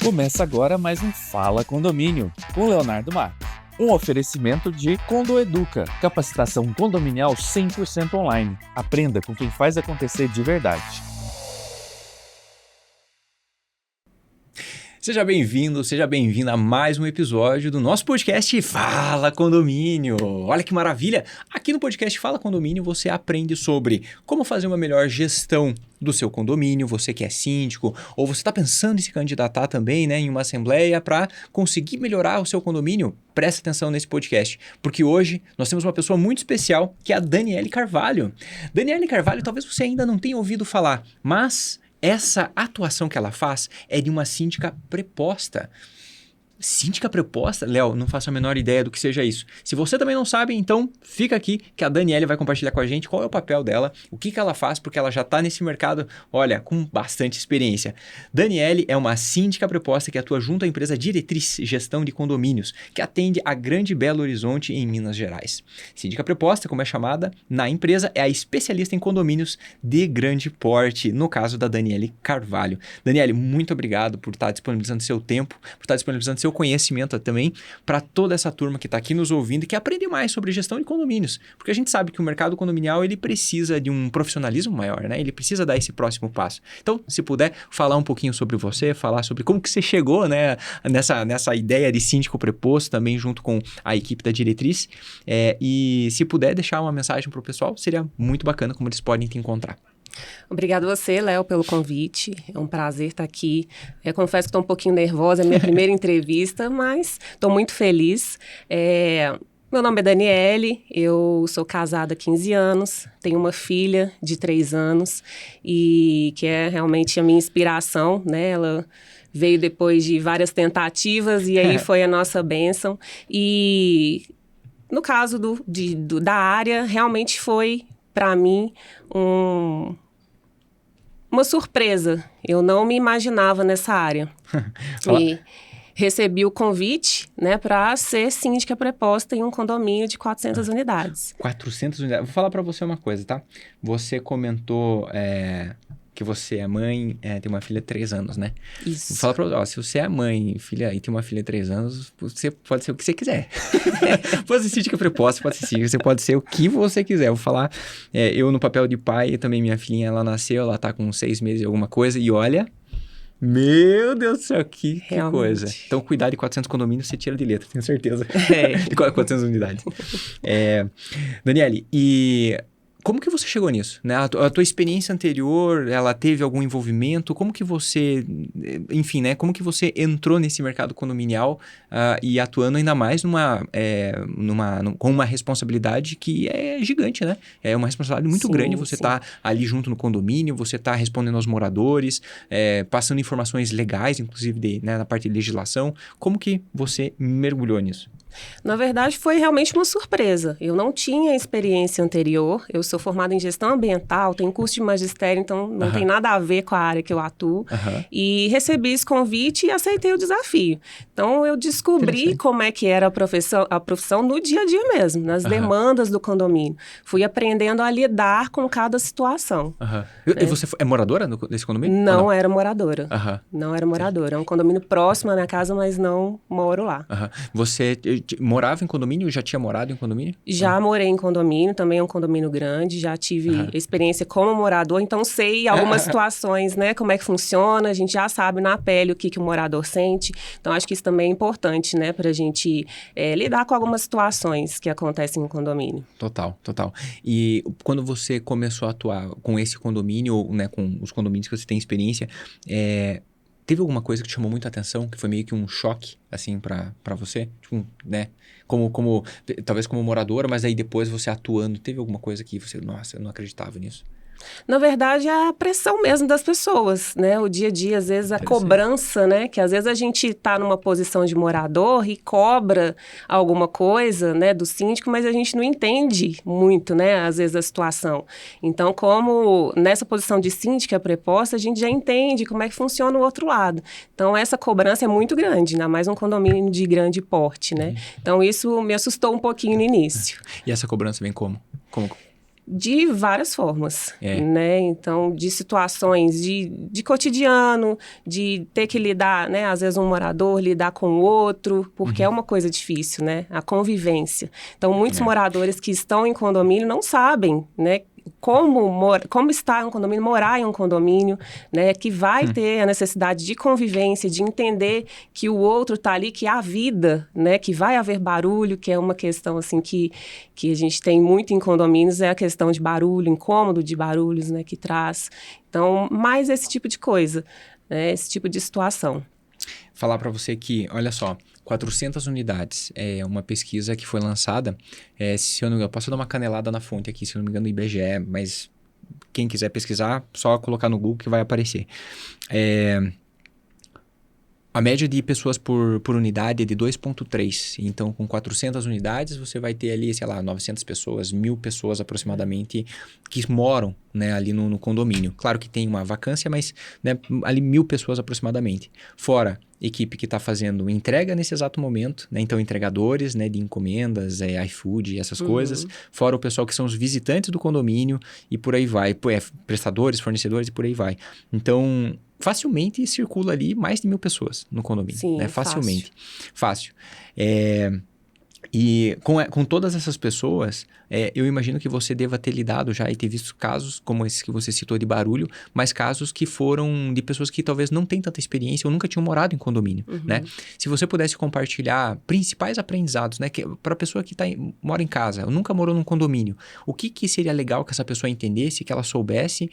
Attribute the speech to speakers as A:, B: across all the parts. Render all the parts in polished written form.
A: Começa agora mais um Fala Condomínio, com Leonardo Marques. Um oferecimento de Condo Educa, capacitação condominial 100% online. Aprenda com quem faz acontecer de verdade.
B: Seja bem-vindo, seja bem-vinda a mais um episódio do nosso podcast Fala Condomínio. Olha que maravilha! Aqui no podcast Fala Condomínio você aprende sobre como fazer uma melhor gestão do seu condomínio, você que é síndico, ou você está pensando em se candidatar também, né, em uma assembleia para conseguir melhorar o seu condomínio. Presta atenção nesse podcast, porque hoje nós temos uma pessoa muito especial, que é a Daniele Carvalho. Daniele Carvalho, talvez você ainda não tenha ouvido falar, mas essa atuação que ela faz é de uma síndica preposta. Síndica preposta? Léo, não faço a menor ideia do que seja isso. Se você também não sabe, então fica aqui que a Daniele vai compartilhar com a gente qual é o papel dela, o que ela faz, porque ela já está nesse mercado, olha, com bastante experiência. Daniele é uma síndica preposta que atua junto à empresa Diretriz Gestão de Condomínios, que atende a Grande Belo Horizonte, em Minas Gerais. Síndica preposta, como é chamada na empresa, é a especialista em condomínios de grande porte, no caso da Daniele Carvalho. Daniele, muito obrigado por estar disponibilizando seu tempo, por estar disponibilizando seu conhecimento também para toda essa turma que está aqui nos ouvindo e que aprende mais sobre gestão de condomínios, porque a gente sabe que o mercado condominial ele precisa de um profissionalismo maior, né? Ele precisa dar esse próximo passo. Então, se puder falar um pouquinho sobre você, falar sobre como que você chegou, né, nessa ideia de síndico preposto também junto com a equipe da Diretriz, e se puder deixar uma mensagem para o pessoal, seria muito bacana como eles podem te encontrar.
C: Obrigada a você, Léo, pelo convite. É um prazer estar aqui. Eu confesso que estou um pouquinho nervosa, é minha primeira entrevista, mas estou muito feliz. Meu nome é Daniele, eu sou casada há 15 anos, tenho uma filha de 3 anos e que é realmente a minha inspiração, né? Ela veio depois de várias tentativas e aí foi a nossa bênção. E no caso da área, realmente foi, para mim, uma surpresa. Eu não me imaginava nessa área. E recebi o convite, né, para ser síndica preposta em um condomínio de 400 unidades.
B: 400 unidades. Vou falar para você uma coisa, tá? Você comentou que você é mãe, tem uma filha de 3 anos, né?
C: Isso.
B: Vou falar para você, se você é mãe, filha, e tem uma filha de 3 anos, você pode ser o que você quiser. Pode ser síndica preposta, pode ser síndica, você pode ser o que você quiser. Eu vou falar, eu no papel de pai, também minha filhinha, ela nasceu, ela tá com 6 meses e alguma coisa, e olha, meu Deus do céu, que coisa. Então, cuidar de 400 condomínios, você tira de letra, tenho certeza. De 400 unidades. Daniele, e como que você chegou nisso? Né? A tua experiência anterior, ela teve algum envolvimento? Como que você, enfim, né? Como que você entrou nesse mercado condominial e atuando ainda mais com uma responsabilidade que é gigante, né? É uma responsabilidade muito grande. Você tá ali junto no condomínio, você tá respondendo aos moradores, passando informações legais, inclusive na parte de legislação. Como que você mergulhou nisso?
C: Na verdade, foi realmente uma surpresa. Eu não tinha experiência anterior. Eu sou formada em gestão ambiental, tenho curso de magistério, então não tem nada a ver com a área que eu atuo. E recebi esse convite e aceitei o desafio. Então, eu descobri como é que era a profissão no dia a dia mesmo, nas demandas do condomínio. Fui aprendendo a lidar com cada situação.
B: E você é moradora desse condomínio?
C: Não era moradora. Não era moradora. É um condomínio próximo à minha casa, mas não moro lá.
B: Você morava em condomínio? Já tinha morado em condomínio?
C: Já morei em condomínio, também é um condomínio grande, já tive experiência como morador, então sei algumas situações, né, como é que funciona, a gente já sabe na pele o que o morador sente, então acho que isso também é importante, né, pra gente lidar com algumas situações que acontecem em condomínio.
B: Total. E quando você começou a atuar com esse condomínio, ou, né, com os condomínios que você tem experiência, teve alguma coisa que te chamou muita atenção, que foi meio que um choque, assim, pra você? Tipo, né? Talvez como moradora, mas aí depois você atuando, teve alguma coisa que você, nossa, eu não acreditava nisso?
C: Na verdade, é a pressão mesmo das pessoas, né? O dia a dia, às vezes, a cobrança, né? Que às vezes a gente está numa posição de morador e cobra alguma coisa, né, do síndico, mas a gente não entende muito, né, às vezes, a situação. Então, como nessa posição de síndica preposta, a gente já entende como é que funciona o outro lado. Então, essa cobrança é muito grande, ainda mais um condomínio de grande porte, né? Então, isso me assustou um pouquinho no início.
B: E essa cobrança vem como?
C: De várias formas, né? Então, de situações de cotidiano, de ter que lidar, né? Às vezes um morador lidar com o outro, porque é uma coisa difícil, né? A convivência. Então, muitos moradores que estão em condomínio não sabem, né? Como estar em um condomínio, morar em um condomínio, né? Que vai ter a necessidade de convivência, de entender que o outro está ali, que há vida, né? Que vai haver barulho, que é uma questão, assim, que a gente tem muito em condomínios, é a questão de barulho, incômodo de barulhos, né? Que traz. Então, mais esse tipo de coisa, né? Esse tipo de situação.
B: Falar para você que, olha só, 400 unidades, é uma pesquisa que foi lançada, se eu não me engano, posso dar uma canelada na fonte aqui, se eu não me engano, do IBGE, mas quem quiser pesquisar, só colocar no Google que vai aparecer. A média de pessoas por unidade é de 2,3. Então, com 400 unidades, você vai ter ali, sei lá, 900 pessoas, 1.000 pessoas aproximadamente que moram, né, ali no condomínio. Claro que tem uma vacância, mas, né, ali 1.000 pessoas aproximadamente. Fora equipe que está fazendo entrega nesse exato momento, né? Então, entregadores, né, de encomendas, iFood, essas coisas. Fora o pessoal que são os visitantes do condomínio e por aí vai. Prestadores, fornecedores e por aí vai. Então, facilmente circula ali mais de 1.000 pessoas no condomínio.
C: Sim,
B: né? Facilmente. Fácil. E com todas essas pessoas, eu imagino que você deva ter lidado já e ter visto casos como esses que você citou de barulho, mas casos que foram de pessoas que talvez não têm tanta experiência ou nunca tinham morado em condomínio, né? Se você pudesse compartilhar principais aprendizados, né? Para a pessoa que mora em casa, nunca morou num condomínio, o que seria legal que essa pessoa entendesse, que ela soubesse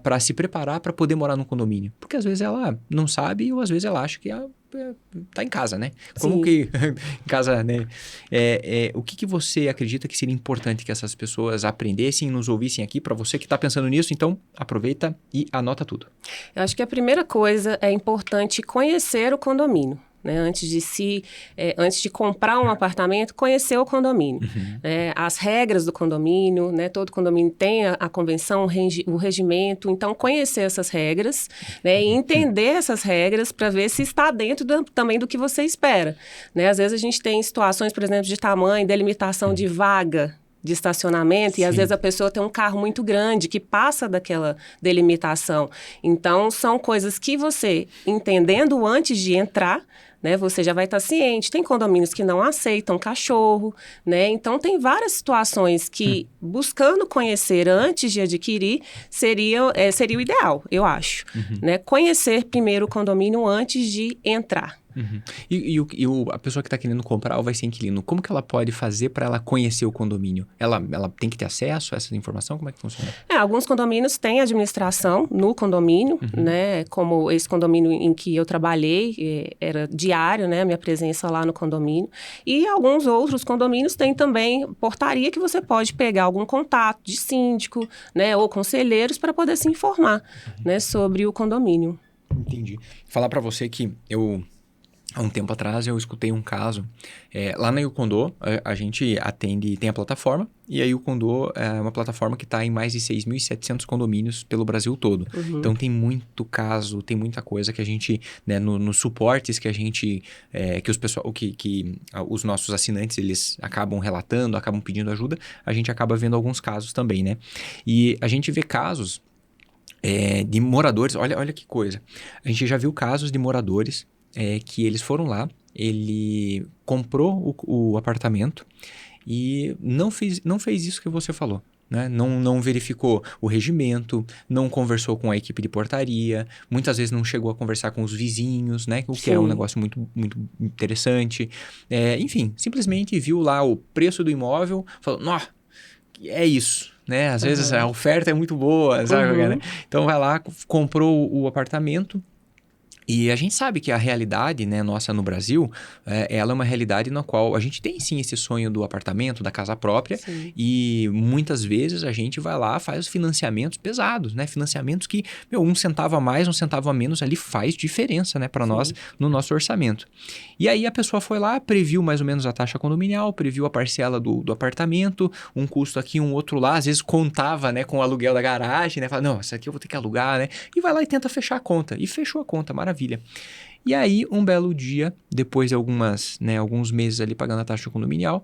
B: para se preparar para poder morar num condomínio? Porque às vezes ela não sabe ou às vezes ela acha que tá em casa, né? Como que em casa, né? O que você acredita que seria importante que essas pessoas aprendessem e nos ouvissem aqui? Para você que está pensando nisso, então aproveita e anota tudo.
C: Eu acho que a primeira coisa é importante conhecer o condomínio. Né? Antes de comprar um apartamento, conhecer o condomínio. As regras do condomínio, né? Todo condomínio tem a convenção, o regimento. Então, conhecer essas regras, né? E entender essas regras para ver se está dentro também do que você espera. Né? Às vezes, a gente tem situações, por exemplo, de tamanho, delimitação de vaga de estacionamento, e às vezes a pessoa tem um carro muito grande que passa daquela delimitação. Então, são coisas que você, entendendo antes de entrar, né, você já vai estar ciente. Tem condomínios que não aceitam cachorro, né? Então, tem várias situações que, buscando conhecer antes de adquirir, seria o ideal, eu acho. Né? Conhecer primeiro o condomínio antes de entrar.
B: E a pessoa que está querendo comprar ou vai ser inquilino, como que ela pode fazer para ela conhecer o condomínio? Ela tem que ter acesso a essa informação? Como é que funciona?
C: Alguns condomínios têm administração no condomínio, né? Como esse condomínio em que eu trabalhei, era diário, né? Minha presença lá no condomínio. E alguns outros condomínios têm também portaria que você pode pegar algum contato de síndico, né? Ou conselheiros para poder se informar, né? Sobre o condomínio.
B: Entendi. Falar para você que há um tempo atrás eu escutei um caso, lá na YouCondo a gente atende, tem a plataforma, e a YouCondo é uma plataforma que está em mais de 6.700 condomínios pelo Brasil todo. Então tem muito caso, tem muita coisa que a gente, né, nos suportes que a gente, que os nossos assinantes eles acabam relatando, acabam pedindo ajuda, a gente acaba vendo alguns casos também, né? E a gente vê casos de moradores, olha que coisa, a gente já viu casos de moradores que eles foram lá, ele comprou o apartamento e não fez isso que você falou. Né? Não verificou o regimento, não conversou com a equipe de portaria, muitas vezes não chegou a conversar com os vizinhos, né? O que é um negócio muito, muito interessante. Enfim, simplesmente viu lá o preço do imóvel, falou, nó, é isso. Né? Às vezes a oferta é muito boa, sabe? Né? Então vai lá, comprou o apartamento. E a gente sabe que a realidade, né, nossa no Brasil, ela é uma realidade na qual a gente tem sim esse sonho do apartamento, da casa própria, e muitas vezes a gente vai lá, faz financiamentos pesados, né? Financiamentos que, um centavo a mais, um centavo a menos ali faz diferença, né, para nós no nosso orçamento. E aí a pessoa foi lá, previu mais ou menos a taxa condominial, previu a parcela do apartamento, um custo aqui, um outro lá, às vezes contava, né, com o aluguel da garagem, né? Fala, não, isso aqui eu vou ter que alugar, né? E vai lá e tenta fechar a conta. E fechou a conta, maravilha. maravilha. E aí, um belo dia, depois de alguns meses ali pagando a taxa condominial,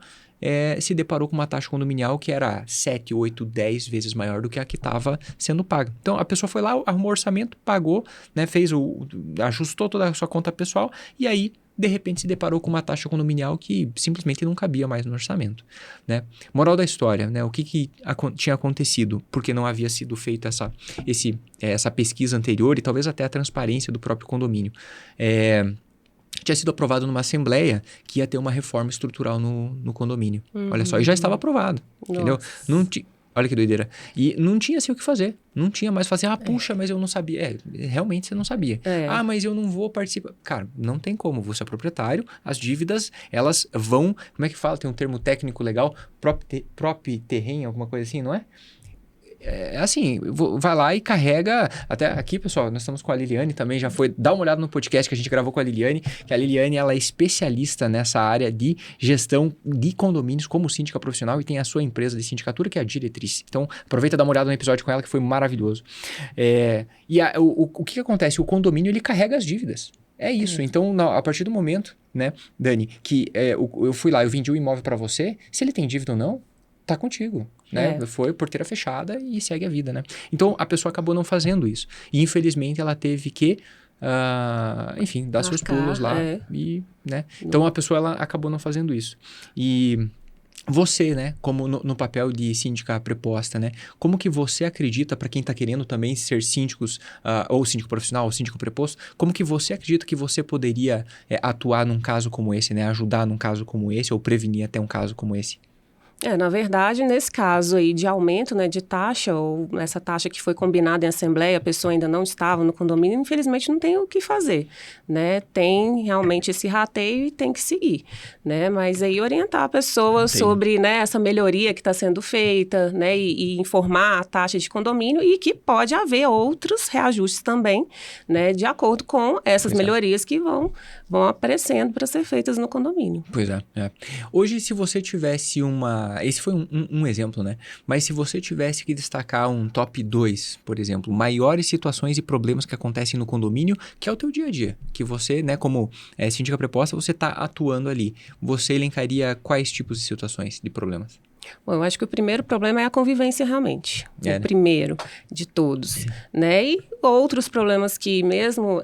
B: se deparou com uma taxa condominial que era 7, 8, 10 vezes maior do que a que estava sendo paga. Então, a pessoa foi lá, arrumou o orçamento, pagou, né, ajustou toda a sua conta pessoal e aí, de repente, se deparou com uma taxa condominial que simplesmente não cabia mais no orçamento, né? Moral da história, né? O que tinha acontecido? Porque não havia sido feita essa pesquisa anterior e talvez até a transparência do próprio condomínio. Tinha sido aprovado numa assembleia que ia ter uma reforma estrutural no condomínio. Olha só, e já estava aprovado, entendeu? Olha que doideira. E não tinha assim o que fazer. Não tinha mais fazer, puxa, mas eu não sabia. Realmente você não sabia. Mas eu não vou participar. Cara, não tem como. Você é proprietário, as dívidas, elas vão... Como é que fala? Tem um termo técnico legal, prop terreno, alguma coisa assim, não é? Assim, vai lá e carrega, até aqui, pessoal, nós estamos com a Liliane também, dá uma olhada no podcast que a gente gravou com a Liliane, que a Liliane, ela é especialista nessa área de gestão de condomínios como síndica profissional e tem a sua empresa de sindicatura, que é a Diretriz. Então, aproveita e dá uma olhada no episódio com ela, que foi maravilhoso. O que acontece? O condomínio, ele carrega as dívidas. É isso. Então, a partir do momento, né, Dani, que eu fui lá, eu vendi o imóvel para você, se ele tem dívida ou não, tá contigo, né? Foi porteira fechada e segue a vida, né? Então, a pessoa acabou não fazendo isso. E, infelizmente, ela teve que, dar seus pulos lá. E, né? Então, a pessoa, ela acabou não fazendo isso. E você, né? Como no papel de síndica preposta, né? Como que você acredita, para quem está querendo também ser síndicos, ou síndico profissional, ou síndico preposto, como que você acredita que você poderia atuar num caso como esse, né? Ajudar num caso como esse, ou prevenir até um caso como esse?
C: Na verdade, nesse caso aí de aumento, né, de taxa, ou essa taxa que foi combinada em assembleia, a pessoa ainda não estava no condomínio, infelizmente não tem o que fazer, né? Tem realmente esse rateio e tem que seguir, né? Mas aí orientar a pessoa sobre, né, essa melhoria que está sendo feita, né, e informar a taxa de condomínio e que pode haver outros reajustes também, né, de acordo com essas melhorias que vão aparecendo para ser feitas no condomínio.
B: Pois é. Hoje, se você tivesse esse foi um exemplo, né? Mas se você tivesse que destacar um top 2, por exemplo, maiores situações e problemas que acontecem no condomínio, que é o teu dia a dia, que você, né, como síndica preposta, você está atuando ali. Você elencaria quais tipos de situações, de problemas?
C: Bom, eu acho que o primeiro problema é a convivência realmente. Primeiro de todos, né? E outros problemas que mesmo...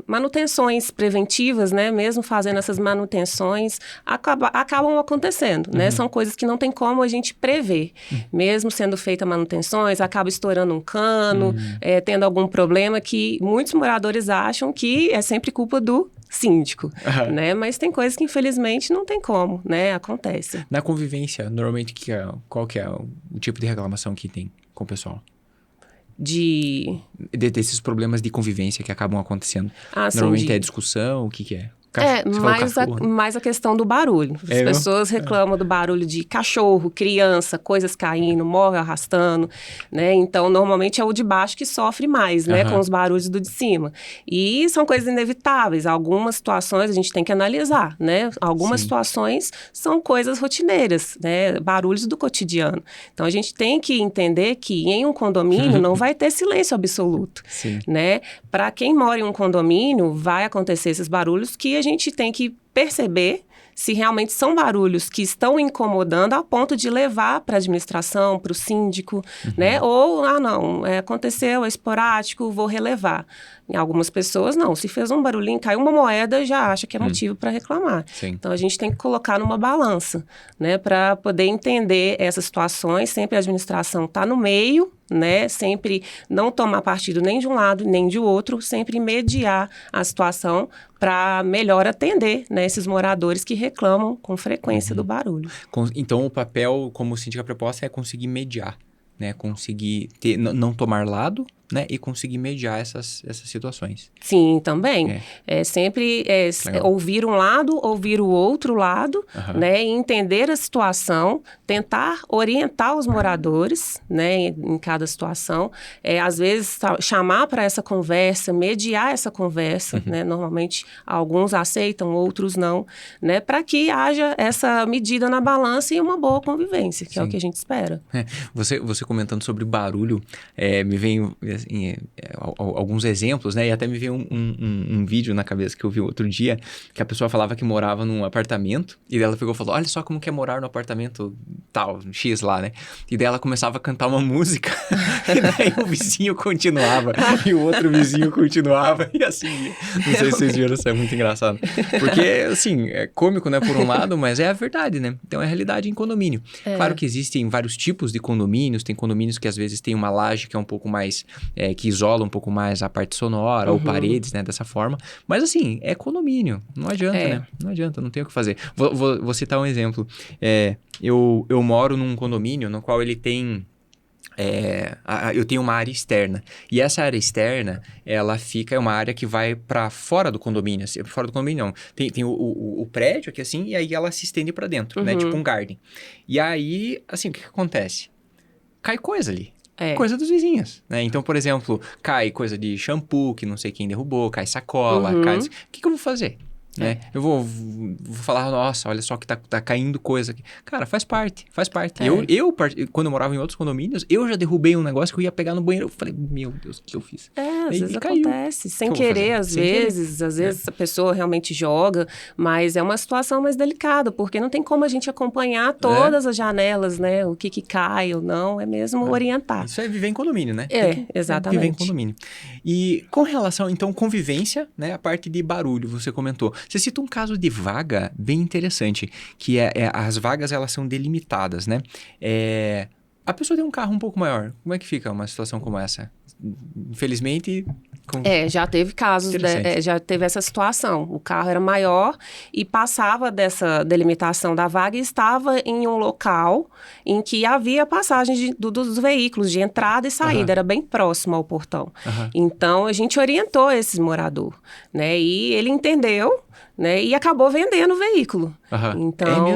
C: manutenções preventivas, né? Mesmo fazendo essas manutenções, acabam acontecendo, né? São coisas que não tem como a gente prever. Mesmo sendo feitas manutenções, acaba estourando um cano, tendo algum problema que muitos moradores acham que é sempre culpa do síndico, né? Mas tem coisas que infelizmente não tem como, né? Acontece.
B: Na convivência, normalmente, qual que é o tipo de reclamação que tem com o pessoal? Desses problemas de convivência que acabam acontecendo. Normalmente é discussão, o que é?
C: Mais a questão do barulho. As pessoas reclamam do barulho de cachorro, criança, coisas caindo, móvel arrastando, né? Então, normalmente é o de baixo que sofre mais, né? Com os barulhos do de cima. E são coisas inevitáveis. Algumas situações a gente tem que analisar, né? Algumas situações são coisas rotineiras, né? Barulhos do cotidiano. Então, a gente tem que entender que em um condomínio não vai ter silêncio absoluto, né? Para quem mora em um condomínio, vai acontecer esses barulhos que a gente tem que perceber se realmente são barulhos que estão incomodando a ponto de levar para a administração, para o síndico, né? Ou, aconteceu, é esporádico, vou relevar. Em algumas pessoas, não. Se fez um barulhinho, caiu uma moeda, já acha que é motivo para reclamar. Então, a gente tem que colocar numa balança, né? Para poder entender essas situações. Sempre a administração está no meio, né? Sempre não tomar partido nem de um lado, nem de outro. Sempre mediar a situação para melhor atender, né, esses moradores que reclamam com frequência do barulho.
B: Então, o papel como síndica preposta é conseguir mediar, né? Conseguir não tomar lado, né? E conseguir mediar essas situações.
C: Sim, também. Sempre ouvir um lado, ouvir o outro lado, né? E entender a situação, tentar orientar os moradores, né? Em cada situação. Às vezes, chamar para essa conversa, mediar essa conversa, né? Normalmente, alguns aceitam, outros não, né? Para que haja essa medida na balança e uma boa convivência, que é o que a gente espera.
B: Você comentando sobre barulho, me vem alguns exemplos, né? E até me veio um vídeo na cabeça que eu vi outro dia, que a pessoa falava que morava num apartamento, e ela pegou e falou, olha só como que é morar no apartamento tal, X lá, né? E daí ela começava a cantar uma música, e daí o vizinho continuava, e o outro vizinho continuava, e assim, não sei se vocês viram, isso é muito engraçado. Porque, assim, é cômico, né, por um lado, mas é a verdade, né? Então, é a realidade em condomínio. Claro que existem vários tipos de condomínios, tem condomínios que às vezes tem uma laje que é um pouco mais, que isola um pouco mais a parte sonora, ou paredes, né, dessa forma. Mas assim, é condomínio, não adianta, né? Não adianta, não tem o que fazer. Vou citar um exemplo. Eu moro num condomínio no qual ele tem... eu tenho uma área externa. E essa área externa, ela fica... É uma área que vai para fora do condomínio. Assim, fora do condomínio, não. Tem o prédio aqui, assim, e aí ela se estende para dentro, né? Tipo um garden. E aí, assim, o que acontece? Cai coisa ali. Coisa dos vizinhos, né? Então, por exemplo, cai coisa de shampoo que não sei quem derrubou, cai sacola, cai... O que eu vou fazer? Né? Eu vou falar, nossa, olha só que tá caindo coisa aqui. Cara, faz parte. Eu, quando eu morava em outros condomínios, eu já derrubei um negócio que eu ia pegar no banheiro. Eu falei, meu Deus, o que eu fiz?
C: Às vezes acontece, sem querer, às vezes a pessoa realmente joga, mas é uma situação mais delicada, porque não tem como a gente acompanhar todas as janelas, né? O que cai ou não, é mesmo orientar.
B: Isso é viver em condomínio, né?
C: Exatamente.
B: Viver em condomínio. E com relação, então, convivência, né? A parte de barulho, você comentou. Você cita um caso de vaga bem interessante, que as vagas, elas são delimitadas, né? A pessoa tem um carro um pouco maior. Como é que fica uma situação como essa? Infelizmente...
C: já teve casos, já teve essa situação. O carro era maior e passava dessa delimitação da vaga e estava em um local em que havia passagem dos veículos de entrada e saída, era bem próximo ao portão. Então, a gente orientou esse morador, né? E ele entendeu, né? E acabou vendendo o veículo. Então,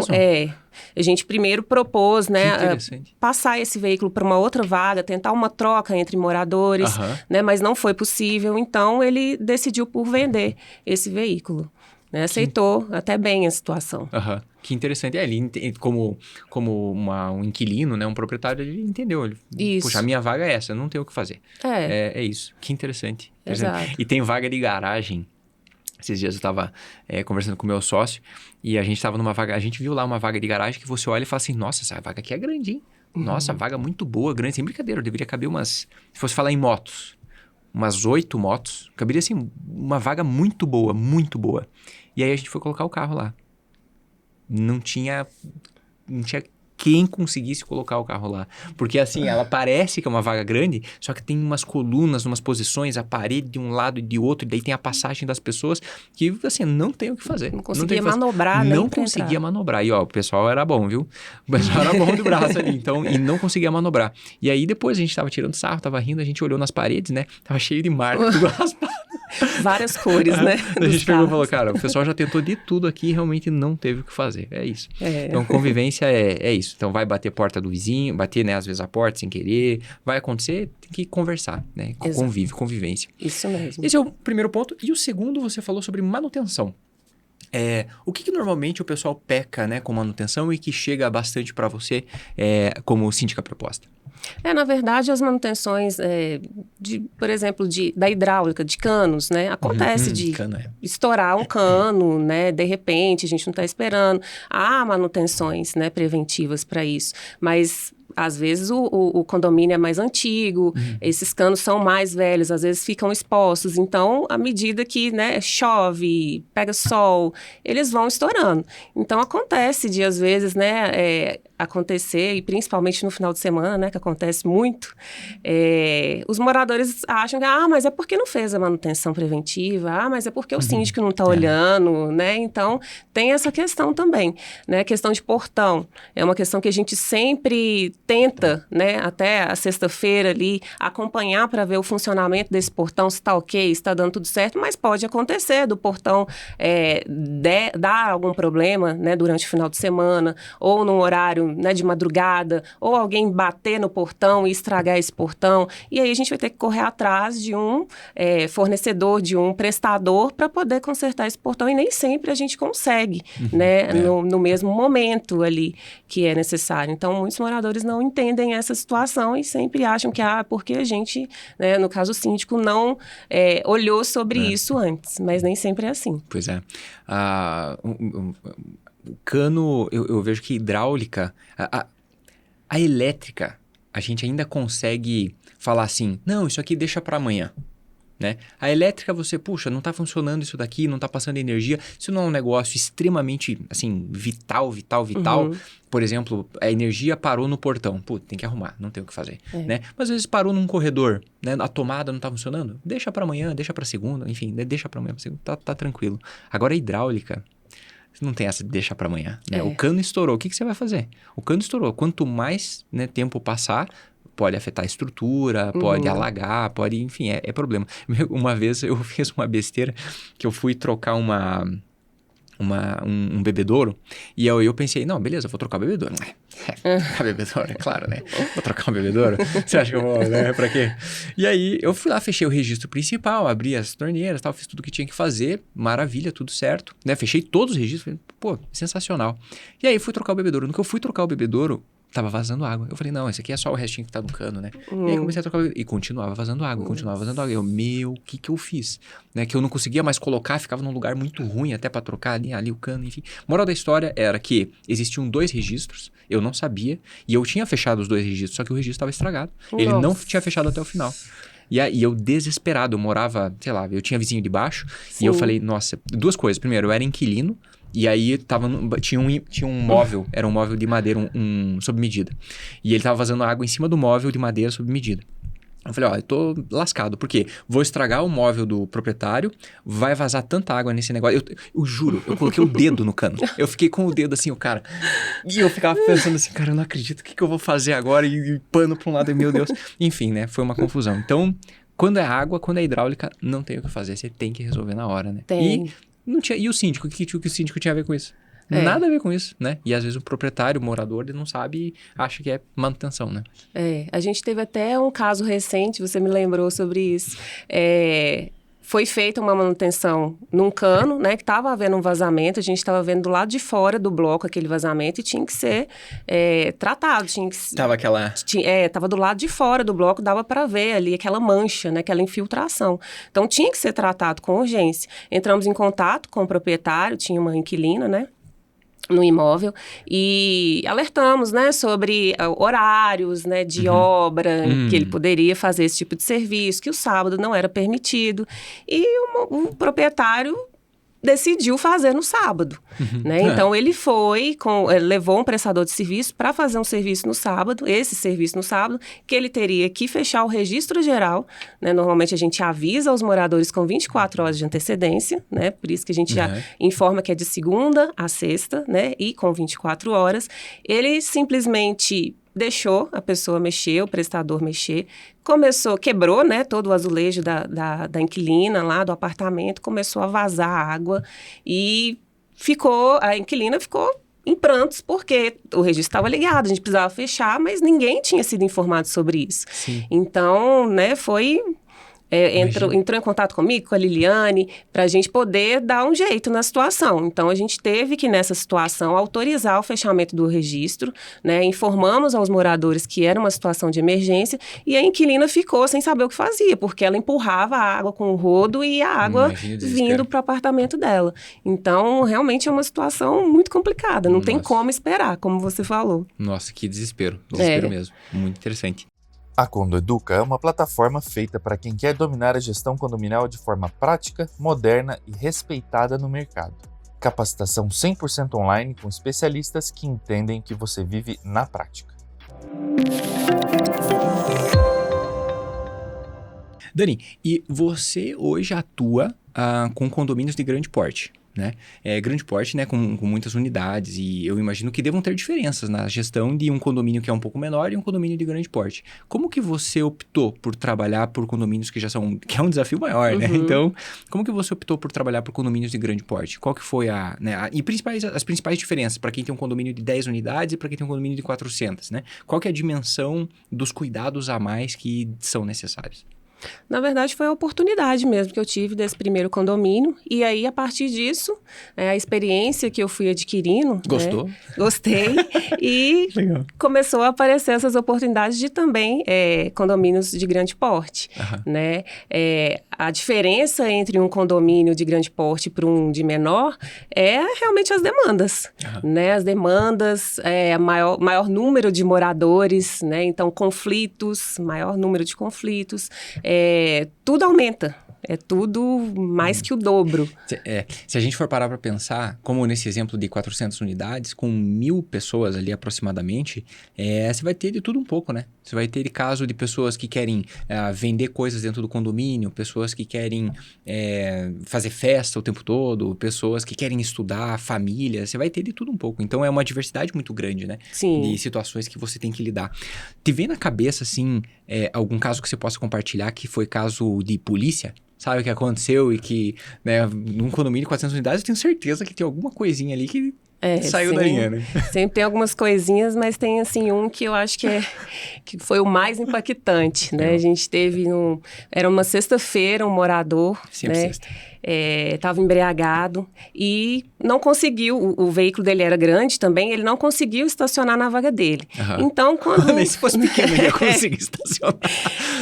C: a gente primeiro propôs, né, passar esse veículo para uma outra vaga, tentar uma troca entre moradores, né, mas não foi possível. Então, ele decidiu por vender esse veículo. Né, aceitou até bem a situação.
B: Que interessante. Ele, como um inquilino, né, um proprietário, ele entendeu. Puxa, a minha vaga é essa, não tem o que fazer. É isso. Que interessante.
C: Exato.
B: E tem vaga de garagem. Esses dias eu estava conversando com o meu sócio e a gente estava numa vaga... A gente viu lá uma vaga de garagem que você olha e fala assim, nossa, essa vaga aqui é grande, hein? Nossa, vaga muito boa, grande. Sem brincadeira, eu deveria caber umas... Se fosse falar em motos, umas 8 motos. Caberia, assim, uma vaga muito boa, muito boa. E aí a gente foi colocar o carro lá. Não tinha quem conseguisse colocar o carro lá. Porque, assim, ela parece que é uma vaga grande, só que tem umas colunas, umas posições, a parede de um lado e de outro, e daí tem a passagem das pessoas que, assim, não tem o que fazer.
C: Não conseguia manobrar, né?
B: Não conseguia manobrar. E, ó, o pessoal era bom, viu? O pessoal era bom de braço ali, então, e não conseguia manobrar. E aí, depois, a gente tava tirando sarro, tava rindo, a gente olhou nas paredes, né? Tava cheio de marca, tudo raspado.
C: Várias cores, né?
B: A gente pegou e falou, cara, o pessoal já tentou de tudo aqui e realmente não teve o que fazer. É isso. Então, convivência é isso. Então, vai bater a porta do vizinho, bater, né, às vezes a porta sem querer. Vai acontecer, tem que conversar, né? Convivência.
C: Isso mesmo.
B: Esse é o primeiro ponto. E o segundo, você falou sobre manutenção. O que normalmente o pessoal peca, né, com manutenção e que chega bastante para você como síndica proposta?
C: Na verdade, as manutenções, por exemplo, da hidráulica, de canos, né? Acontece de estourar um cano, né? De repente, a gente não está esperando. Há manutenções, né, preventivas para isso, mas... Às vezes o condomínio é mais antigo, esses canos são mais velhos, às vezes ficam expostos. Então, à medida que, né, chove, pega sol, eles vão estourando. Então, acontece de, às vezes, né, acontecer, e principalmente no final de semana, né, que acontece muito, os moradores acham que, mas é porque não fez a manutenção preventiva, mas é porque o síndico não está olhando, né? Então, tem essa questão também, né? A questão de portão é uma questão que a gente sempre tenta, né, até a sexta-feira ali, acompanhar para ver o funcionamento desse portão, se está ok, se está dando tudo certo, mas pode acontecer do portão dar algum problema, né, durante o final de semana, ou num horário, né, de madrugada, ou alguém bater no portão e estragar esse portão, e aí a gente vai ter que correr atrás de um fornecedor, de um prestador para poder consertar esse portão, e nem sempre a gente consegue, né, no mesmo momento ali que é necessário. Então, muitos moradores não não entendem essa situação e sempre acham que, porque a gente, né, no caso o síndico, não olhou sobre isso antes, mas nem sempre é assim.
B: Pois é. O cano, eu vejo que hidráulica, a elétrica, a gente ainda consegue falar assim, não, isso aqui deixa para amanhã. Né? A elétrica puxa, não tá funcionando isso daqui, não tá passando energia. Isso não é um negócio extremamente, assim, vital. Por exemplo, a energia parou no portão. Tem que arrumar, não tem o que fazer, né? Mas às vezes parou num corredor, né? A tomada não tá funcionando. Deixa para amanhã, deixa para segunda, enfim, né? Deixa para amanhã, pra segunda, tá tranquilo. Agora a hidráulica, não tem essa de deixar para amanhã, né? O cano estourou, o que você vai fazer? O cano estourou. Quanto mais, né, tempo passar, pode afetar a estrutura, pode alagar, pode... Enfim, é problema. Uma vez eu fiz uma besteira que eu fui trocar um bebedouro e eu pensei, não, beleza, vou trocar o bebedouro. Trocar bebedouro, é claro, né? Vou trocar um bebedouro? Você acha que eu vou, né? Pra quê? E aí, eu fui lá, fechei o registro principal, abri as torneiras, tal, fiz tudo o que tinha que fazer, maravilha, tudo certo, né? Fechei todos os registros, sensacional. E aí, fui trocar o bebedouro. No que eu fui trocar o bebedouro, tava vazando água. Eu falei, não, esse aqui é só o restinho que tá no cano, né? E aí comecei a trocar e continuava vazando água, Eu, o que eu fiz? Né? Que eu não conseguia mais colocar, ficava num lugar muito ruim até pra trocar ali o cano, enfim. Moral da história era que existiam 2 registros, eu não sabia, e eu tinha fechado os 2 registros, só que o registro estava estragado. Ele não tinha fechado até o final. E aí eu desesperado, eu morava, sei lá, eu tinha vizinho de baixo, e eu falei, nossa, 2 coisas. Primeiro, eu era inquilino, e aí tinha um móvel, era um móvel de madeira, sob medida. E ele tava vazando água em cima do móvel de madeira sob medida. Eu falei, eu tô lascado, porque vou estragar o móvel do proprietário, vai vazar tanta água nesse negócio. Eu juro, eu coloquei o dedo no cano. Eu fiquei com o dedo assim, o cara. E eu ficava pensando assim, cara, eu não acredito, o que eu vou fazer agora? E pano pra um lado, e meu Deus. Enfim, né, foi uma confusão. Então, quando é água, quando é hidráulica, não tem o que fazer, você tem que resolver na hora, né?
C: Tem.
B: E o síndico? O que o síndico tinha a ver com isso? Nada a ver com isso, né? E às vezes o proprietário, o morador, ele não sabe e acha que é manutenção, né?
C: A gente teve até um caso recente, você me lembrou sobre isso. Foi feita uma manutenção num cano, né? Que estava havendo um vazamento, a gente estava vendo do lado de fora do bloco aquele vazamento e tinha que ser tratado.
B: Tava aquela...
C: Tava do lado de fora do bloco, dava para ver ali aquela mancha, né? Aquela infiltração. Então, tinha que ser tratado com urgência. Entramos em contato com o proprietário, tinha uma inquilina, né? No imóvel, e alertamos, né, sobre horários, né, de obra, que ele poderia fazer esse tipo de serviço, que o sábado não era permitido, e o proprietário decidiu fazer no sábado, né? Então, ele levou um prestador de serviço para fazer um serviço no sábado, esse serviço no sábado, que ele teria que fechar o registro geral, né? Normalmente, a gente avisa aos moradores com 24 horas de antecedência, né? Por isso que a gente já informa que é de segunda a sexta, né? E com 24 horas. Ele simplesmente deixou a pessoa mexer, o prestador mexer, quebrou, né, todo o azulejo da inquilina lá do apartamento, começou a vazar água e a inquilina ficou em prantos porque o registro estava ligado, a gente precisava fechar, mas ninguém tinha sido informado sobre isso.
B: Sim.
C: Então, né, entrou em contato comigo, com a Liliane, para a gente poder dar um jeito na situação. Então, a gente teve que, nessa situação, autorizar o fechamento do registro, né? Informamos aos moradores que era uma situação de emergência e a inquilina ficou sem saber o que fazia, porque ela empurrava a água com o rodo e a água vindo para o apartamento dela. Então, realmente é uma situação muito complicada, não tem como esperar, como você falou.
B: Nossa, que desespero. Desespero mesmo. Muito interessante.
A: A Condoeduca é uma plataforma feita para quem quer dominar a gestão condominial de forma prática, moderna e respeitada no mercado. Capacitação 100% online com especialistas que entendem que você vive na prática.
B: Dani, e você hoje atua com condomínios de grande porte, né? Grande porte, né, com muitas unidades, e eu imagino que devam ter diferenças na gestão de um condomínio que é um pouco menor e um condomínio de grande porte. Como que você optou por trabalhar por condomínios que é um desafio maior, né? Então, como que você optou por trabalhar por condomínios de grande porte? Qual que foi as principais diferenças para quem tem um condomínio de 10 unidades e para quem tem um condomínio de 400, né? Qual que é a dimensão dos cuidados a mais que são necessários?
C: Na verdade, foi a oportunidade mesmo que eu tive desse primeiro condomínio. E aí, a partir disso, a experiência que eu fui adquirindo...
B: Gostou?
C: Né, gostei. E
B: Legal.
C: começou a aparecer essas oportunidades de também condomínios de grande porte. Né? A diferença entre um condomínio de grande porte para um de menor é realmente as demandas. Né? As demandas, maior número de moradores, né? Então, conflitos, maior número de conflitos. Tudo aumenta. É tudo mais que o dobro.
B: Se a gente for parar para pensar, como nesse exemplo de 400 unidades, com 1.000 pessoas ali aproximadamente, você vai ter de tudo um pouco, né? Você vai ter caso de pessoas que querem vender coisas dentro do condomínio, pessoas que querem fazer festa o tempo todo, pessoas que querem estudar, família, você vai ter de tudo um pouco. Então, é uma diversidade muito grande, né?
C: Sim.
B: De situações que você tem que lidar. Te vem na cabeça, assim, algum caso que você possa compartilhar que foi caso de polícia? Sabe o que aconteceu e que, né, num condomínio de 400 unidades, eu tenho certeza que tem alguma coisinha ali que saiu da linha, né?
C: Sempre tem algumas coisinhas, mas tem, assim, um que eu acho que foi o mais impactante, né? A gente teve era uma sexta-feira, um morador,
B: sempre
C: né?
B: Sexta.
C: Estava embriagado e não conseguiu, o veículo dele era grande também, ele não conseguiu estacionar na vaga dele. Então, quando...
B: Nem se fosse pequeno, ele ia conseguir estacionar.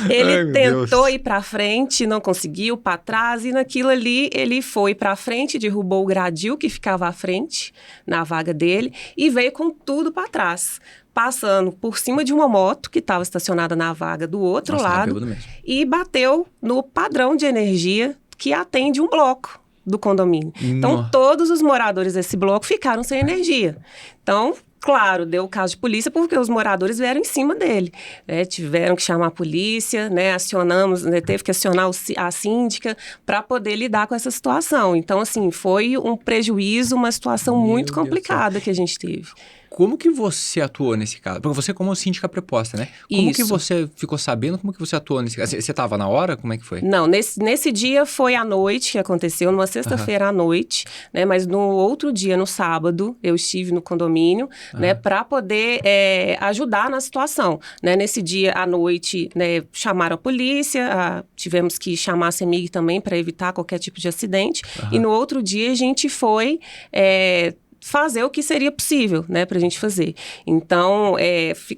C: Ele tentou ir para frente, não conseguiu, para trás, e naquilo ali ele foi para frente, derrubou o gradil que ficava à frente, na vaga dele, e veio com tudo para trás. Passando por cima de uma moto que estava estacionada na vaga do outro lado e bateu no padrão de energia que atende um bloco do condomínio. Então, todos os moradores desse bloco ficaram sem energia. Então, claro, deu o caso de polícia porque os moradores vieram em cima dele. Né? Tiveram que chamar a polícia, né? Acionamos, né? Teve que acionar a síndica para poder lidar com essa situação. Então, assim, foi um prejuízo, uma situação muito complicada que a gente teve.
B: Como que você atuou nesse caso? Porque você como síndica preposta, né? Como que você ficou sabendo? Como que você atuou nesse caso? Você estava na hora? Como é que foi?
C: Não, nesse dia foi à noite que aconteceu, numa sexta-feira à noite, né? Mas no outro dia, no sábado, eu estive no condomínio, né? Para poder ajudar na situação, né? Nesse dia à noite, né? Chamaram a polícia, tivemos que chamar a CEMIG também para evitar qualquer tipo de acidente. E no outro dia a gente foi... fazer o que seria possível, né, para a gente fazer. Então,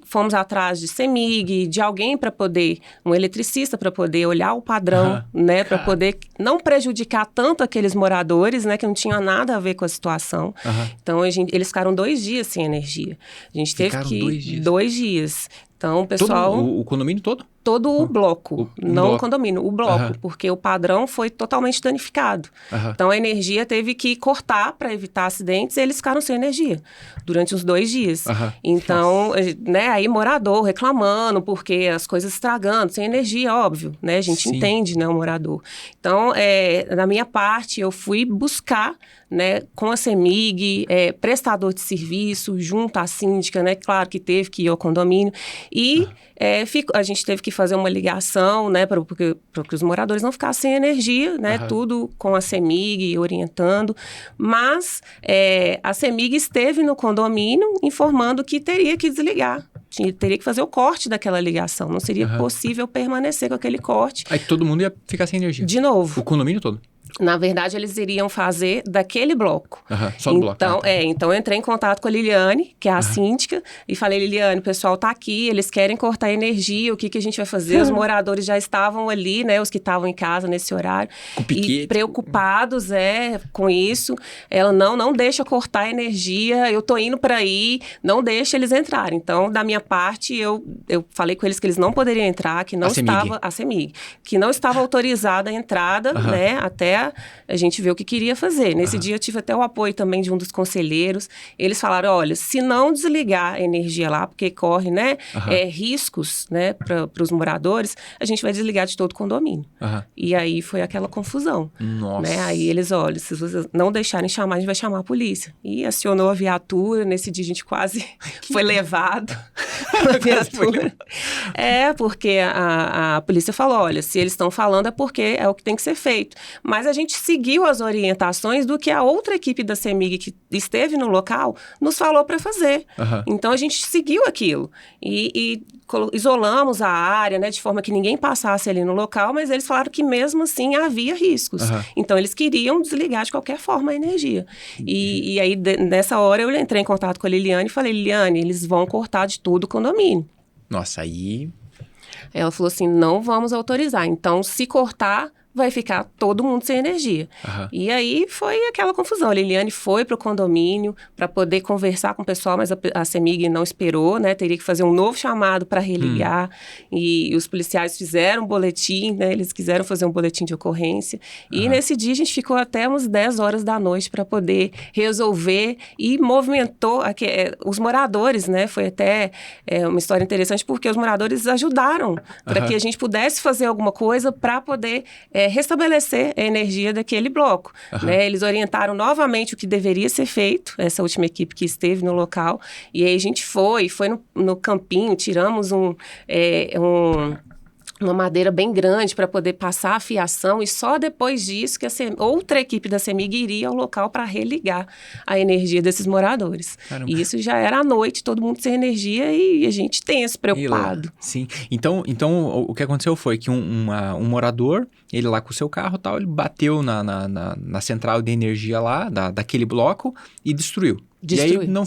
C: fomos atrás de CEMIG, de alguém para poder, um eletricista para poder olhar o padrão, né, para poder não prejudicar tanto aqueles moradores, né, que não tinha nada a ver com a situação. Então, eles ficaram 2 dias sem energia. A gente teve que... 2 dias. Então, o pessoal...
B: O condomínio todo?
C: Todo o bloco, não o condomínio, o bloco, porque o padrão foi totalmente danificado. Então, a energia teve que cortar para evitar acidentes e eles ficaram sem energia durante os 2 dias. Então, né, aí morador reclamando porque as coisas estragando, sem energia, óbvio, né? A gente entende, né, o morador. Então, da minha parte, eu fui buscar, né, com a CEMIG, prestador de serviço, junto à síndica, né? Claro que teve que ir ao condomínio. E a gente teve que fazer uma ligação, né, para que os moradores não ficassem sem energia, né, tudo com a CEMIG orientando, mas a CEMIG esteve no condomínio informando que teria que desligar, teria que fazer o corte daquela ligação, não seria possível permanecer com aquele corte.
B: Aí todo mundo ia ficar sem energia?
C: De novo.
B: O condomínio todo?
C: Na verdade, eles iriam fazer daquele bloco.
B: Só do bloco.
C: Então, eu entrei em contato com a Liliane, que é a síndica, e falei, Liliane, o pessoal tá aqui, eles querem cortar a energia, o que a gente vai fazer? Os moradores já estavam ali, né, os que estavam em casa nesse horário, e preocupados com isso. Ela, não deixa cortar a energia, eu tô indo para aí, não deixa eles entrarem. Então, da minha parte, eu falei com eles que eles não poderiam entrar, que não estava... A CEMIG. Que não estava autorizada a entrada, né, até a gente ver o que queria fazer. Nesse dia eu tive até o apoio também de um dos conselheiros. Eles falaram, olha, se não desligar a energia lá, porque corre, né, riscos, né, para os moradores, a gente vai desligar de todo o condomínio. E aí foi aquela confusão.
B: Nossa.
C: Né? Aí eles, olha, se vocês não deixarem chamar, a gente vai chamar a polícia. E acionou a viatura. Nesse dia a gente quase foi levado pela viatura. Porque a polícia falou, olha, se eles estão falando é porque é o que tem que ser feito. Mas a gente seguiu as orientações do que a outra equipe da CEMIG que esteve no local nos falou para fazer. Então, a gente seguiu aquilo. E isolamos a área, né, de forma que ninguém passasse ali no local, mas eles falaram que mesmo assim havia riscos. Então, eles queriam desligar de qualquer forma a energia. E aí, nessa hora, eu entrei em contato com a Liliane e falei, Liliane, eles vão cortar de tudo o condomínio.
B: Nossa, aí...
C: Ela falou assim, não vamos autorizar. Então, se cortar, vai ficar todo mundo sem energia. E aí foi aquela confusão. A Liliane foi para o condomínio para poder conversar com o pessoal, mas a CEMIG não esperou, né? Teria que fazer um novo chamado para religar. E os policiais fizeram um boletim, né? Eles quiseram fazer um boletim de ocorrência. E nesse dia a gente ficou até umas 10 horas da noite para poder resolver e movimentou os moradores, né? Foi até uma história interessante porque os moradores ajudaram para que a gente pudesse fazer alguma coisa para poder restabelecer a energia daquele bloco. Né? Eles orientaram novamente o que deveria ser feito, essa última equipe que esteve no local, e aí a gente foi no campinho, tiramos uma madeira bem grande para poder passar a fiação, e só depois disso que outra equipe da CEMIG iria ao local para religar a energia desses moradores. Caramba. E isso já era à noite, todo mundo sem energia e a gente tenso, preocupado.
B: Sim. Então o que aconteceu foi que um morador, ele lá com o seu carro e tal, ele bateu na central de energia lá, daquele bloco e destruiu. E aí não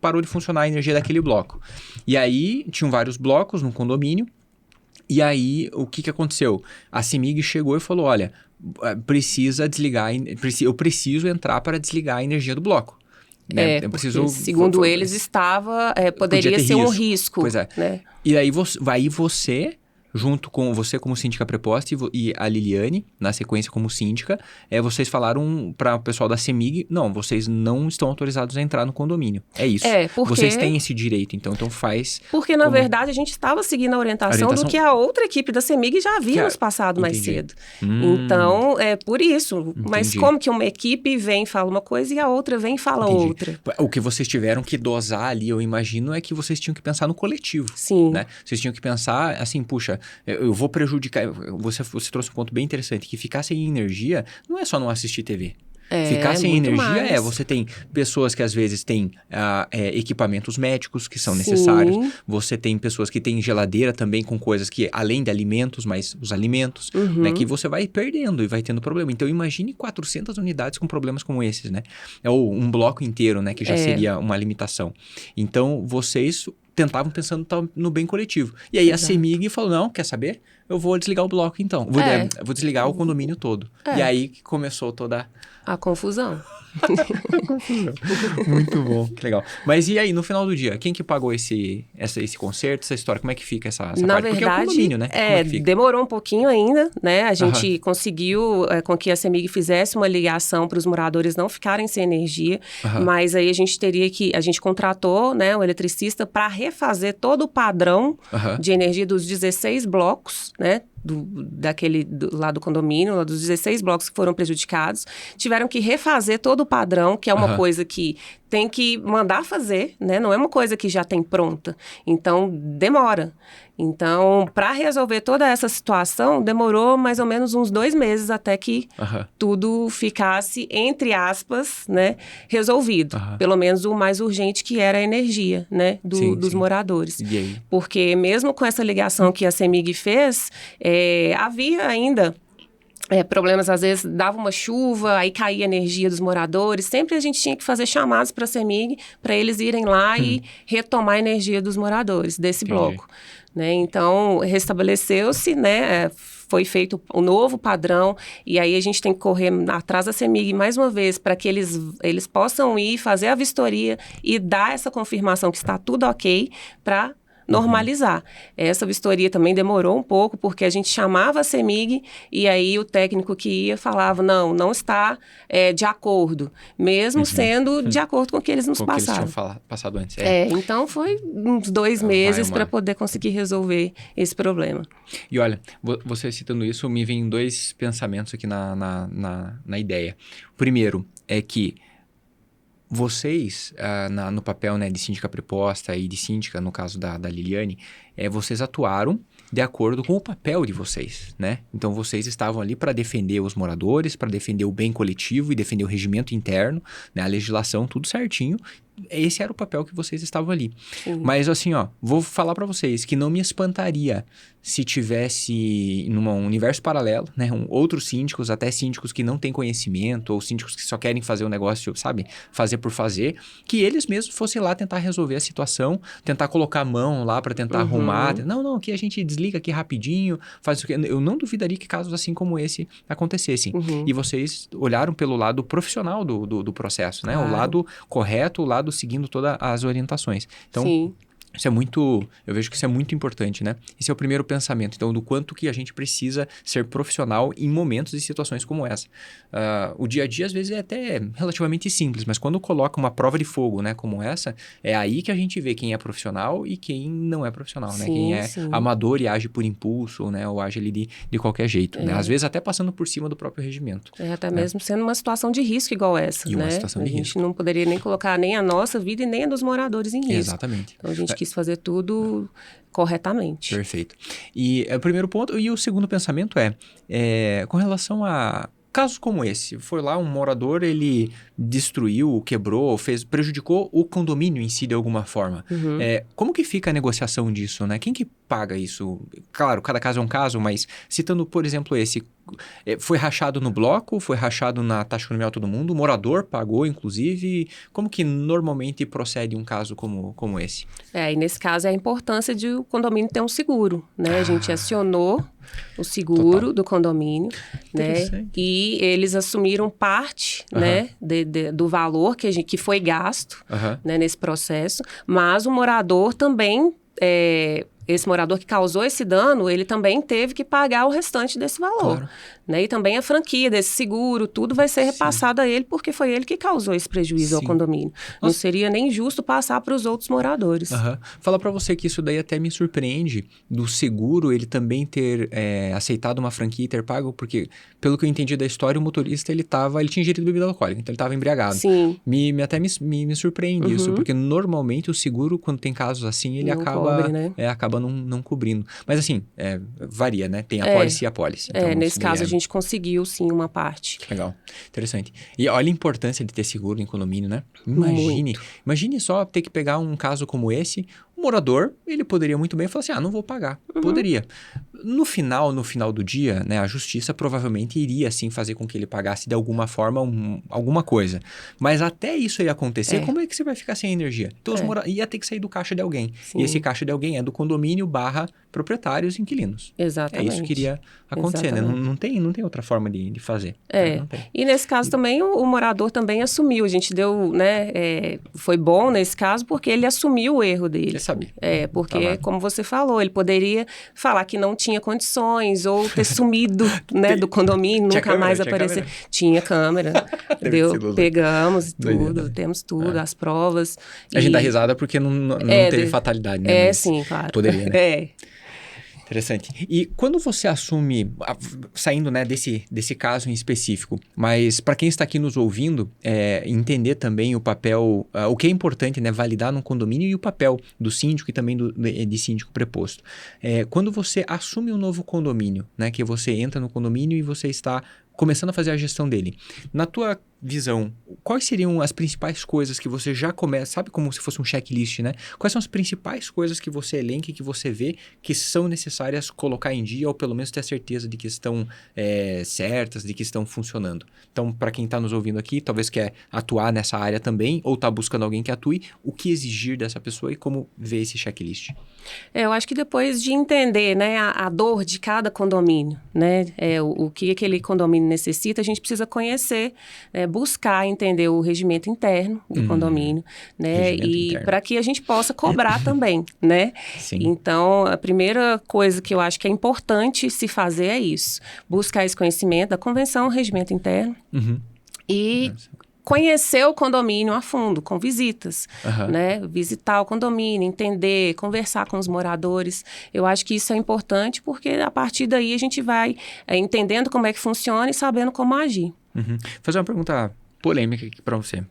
B: parou de funcionar a energia daquele bloco. E aí tinham vários blocos no condomínio. E aí, o que aconteceu? A CEMIG chegou e falou, olha, precisa desligar, eu preciso entrar para desligar a energia do bloco. Né?
C: Segundo eles, poderia ser um risco.
B: Pois é.
C: Né?
B: E aí, você, junto com você como síndica preposta e a Liliane, na sequência como síndica, vocês falaram para o pessoal da CEMIG, não, vocês não estão autorizados a entrar no condomínio. É isso.
C: Porque...
B: Vocês têm esse direito, então faz...
C: Porque, na verdade, a gente estava seguindo a orientação do que a outra equipe da CEMIG já havia nos passado mais cedo. Então, é por isso.
B: Entendi.
C: Mas como que uma equipe vem e fala uma coisa e a outra vem e fala outra?
B: O que vocês tiveram que dosar ali, eu imagino, é que vocês tinham que pensar no coletivo.
C: Sim.
B: Né? Vocês tinham que pensar assim, puxa, eu vou prejudicar... Você trouxe um ponto bem interessante, que ficar sem energia não é só não assistir TV. Ficar sem energia você tem pessoas que às vezes têm equipamentos médicos que são necessários. Você tem pessoas que têm geladeira também com coisas que, além de alimentos, mas os alimentos, né, que você vai perdendo e vai tendo problema. Então, imagine 400 unidades com problemas como esses, né? Ou um bloco inteiro, né, que já seria uma limitação. Então, vocês tentavam pensando no bem coletivo. E aí a CEMIG falou, não, quer saber? Eu vou desligar o bloco então. Vou desligar o condomínio todo. E aí que começou toda...
C: a confusão.
B: Muito bom, que legal. Mas e aí, no final do dia, quem que pagou esse conserto, essa história? Como é que fica essa parte?
C: Na verdade,
B: porque é o condomínio, né?
C: Demorou um pouquinho ainda, né? A gente conseguiu com que a CEMIG fizesse uma ligação para os moradores não ficarem sem energia, mas aí a gente contratou, né, um eletricista para refazer todo o padrão de energia dos 16 blocos, né? Lá do condomínio, lá dos 16 blocos que foram prejudicados, tiveram que refazer todo o padrão, que é uma coisa que tem que mandar fazer, né? Não é uma coisa que já tem pronta. Então, demora. Então, para resolver toda essa situação, demorou mais ou menos uns 2 meses até que tudo ficasse, entre aspas, né, resolvido. Pelo menos o mais urgente, que era a energia, né, dos moradores.
B: E aí?
C: Porque mesmo com essa ligação que a CEMIG fez, havia ainda... problemas, às vezes dava uma chuva, aí caía a energia dos moradores. Sempre a gente tinha que fazer chamados para a CEMIG para eles irem lá e retomar a energia dos moradores desse bloco. Né? Então, restabeleceu-se, né? Foi feito um novo padrão e aí a gente tem que correr atrás da CEMIG mais uma vez para que eles possam ir fazer a vistoria e dar essa confirmação que está tudo ok para normalizar. Essa vistoria também demorou um pouco, porque a gente chamava a CEMIG e aí o técnico que ia falava, não está de acordo, mesmo sendo de acordo com o que eles nos passaram.
B: Que eles tinham passado antes.
C: Então foi uns 2 meses para poder conseguir resolver esse problema. E
B: olha, você citando isso, me vem 2 pensamentos aqui na ideia. O primeiro é que vocês, no papel, né, de síndica preposta e de síndica, no caso da Liliane, vocês atuaram de acordo com o papel de vocês, né? Então, vocês estavam ali para defender os moradores, para defender o bem coletivo e defender o regimento interno, né? A legislação, tudo certinho. Esse era o papel que vocês estavam ali.
C: Sim.
B: Mas assim, ó, vou falar para vocês que não me espantaria se tivesse num universo paralelo, né, outros síndicos, até síndicos que não têm conhecimento ou síndicos que só querem fazer o negócio, sabe, fazer por fazer, que eles mesmos fossem lá tentar resolver a situação, tentar colocar a mão lá para tentar arrumar. Não, aqui a gente desliga aqui rapidinho, faz isso aqui. Eu não duvidaria que casos assim como esse acontecessem. E vocês olharam pelo lado profissional do processo, né?
C: Claro.
B: O lado correto, o lado seguindo todas as orientações. Então,
C: Sim.
B: isso é muito, eu vejo que isso é muito importante, né? Esse é o primeiro pensamento. Então, do quanto que a gente precisa ser profissional em momentos e situações como essa. O dia a dia, às vezes, é até relativamente simples, mas quando coloca uma prova de fogo, né, como essa, é aí que a gente vê quem é profissional e quem não é profissional, né?
C: Sim,
B: Quem é
C: sim.
B: amador e age por impulso, né? Ou age ali de qualquer jeito, né? Às vezes até passando por cima do próprio regimento.
C: Até mesmo sendo uma situação de risco igual essa,
B: E
C: né?
B: uma situação de
C: A gente
B: risco.
C: não poderia nem colocar nem a nossa vida e nem a dos moradores em risco.
B: Exatamente.
C: Então, a gente quis fazer tudo corretamente.
B: Perfeito. E é o primeiro ponto. E o segundo pensamento é com relação a casos como esse. Foi lá um morador, ele destruiu, quebrou, prejudicou o condomínio em si de alguma forma. Como que fica a negociação disso, né? Quem que paga isso? Claro, cada caso é um caso, mas citando, por exemplo, esse... Foi rachado no bloco? Foi rachado na taxa condominial todo mundo? O morador pagou, inclusive? Como que normalmente procede um caso como esse?
C: E nesse caso é a importância de o condomínio ter um seguro, né? A gente acionou o seguro do condomínio, né? E eles assumiram parte, né, do valor que foi gasto, né, nesse processo, mas o morador também... esse morador que causou esse dano, ele também teve que pagar o restante desse valor.
B: Claro.
C: Né? E também a franquia desse seguro, tudo vai ser repassado a ele, porque foi ele que causou esse prejuízo ao condomínio. Não seria nem justo passar para os outros moradores.
B: Fala para você que isso daí até me surpreende, do seguro ele também ter aceitado uma franquia e ter pago, porque pelo que eu entendi da história, o motorista ele tinha ingerido bebida alcoólica, então ele estava embriagado.
C: Sim.
B: Até me surpreende isso, porque normalmente o seguro, quando tem casos assim, ele
C: Não
B: acaba,
C: cobre, né?
B: acaba não cobrindo. Mas assim, varia, né? Tem a pólice e a pólice. Então,
C: nesse caso a gente conseguiu sim uma parte.
B: Legal, interessante. E olha a importância de ter seguro em condomínio, né? Imagine só ter que pegar um caso como esse, o morador, ele poderia muito bem falar assim, não vou pagar. Poderia. No final do dia, né, a justiça provavelmente iria, sim, fazer com que ele pagasse de alguma forma alguma coisa. Mas até isso ia acontecer, como é que você vai ficar sem energia? Então, ia ter que sair do caixa de alguém.
C: Sim.
B: E esse caixa de alguém é do condomínio / proprietários e inquilinos.
C: Exatamente.
B: É isso que iria acontecer, né? Não tem outra forma de fazer. Não tem.
C: E nesse caso também, o morador também assumiu. A gente deu, né, foi bom nesse caso, porque ele assumiu o erro dele.
B: Ele sabia.
C: Porque, como você falou, ele poderia falar que não tinha condições ou ter sumido, né, do condomínio, nunca mais aparecer. Tinha câmera. Pegamos tudo, temos tudo, as provas.
B: A gente dá risada porque não teve fatalidade, né? Mas
C: sim, claro.
B: Poderia, né? Interessante. E quando você assume, saindo, né, desse caso em específico, mas para quem está aqui nos ouvindo, entender também o papel, o que é importante, né, validar num condomínio e o papel do síndico e também de síndico preposto. Quando você assume um novo condomínio, né, que você entra no condomínio e você está começando a fazer a gestão dele, na tua visão, quais seriam as principais coisas que você já começa, sabe como se fosse um checklist, né? Quais são as principais coisas que você elenca e que você vê que são necessárias colocar em dia ou pelo menos ter certeza de que estão certas, de que estão funcionando? Então, para quem está nos ouvindo aqui, talvez quer atuar nessa área também ou está buscando alguém que atue, o que exigir dessa pessoa e como ver esse checklist?
C: Eu acho que depois de entender, né, a dor de cada condomínio, né, o que aquele condomínio necessita, a gente precisa conhecer, buscar entender o regimento interno do condomínio, né, e para que a gente possa cobrar também, né?
B: Sim.
C: Então, a primeira coisa que eu acho que é importante se fazer é isso, buscar esse conhecimento da convenção, regimento interno e conhecer o condomínio a fundo, com visitas, né? Visitar o condomínio, entender, conversar com os moradores. Eu acho que isso é importante porque a partir daí a gente vai entendendo como é que funciona e sabendo como agir.
B: Fazer uma pergunta polêmica aqui para você.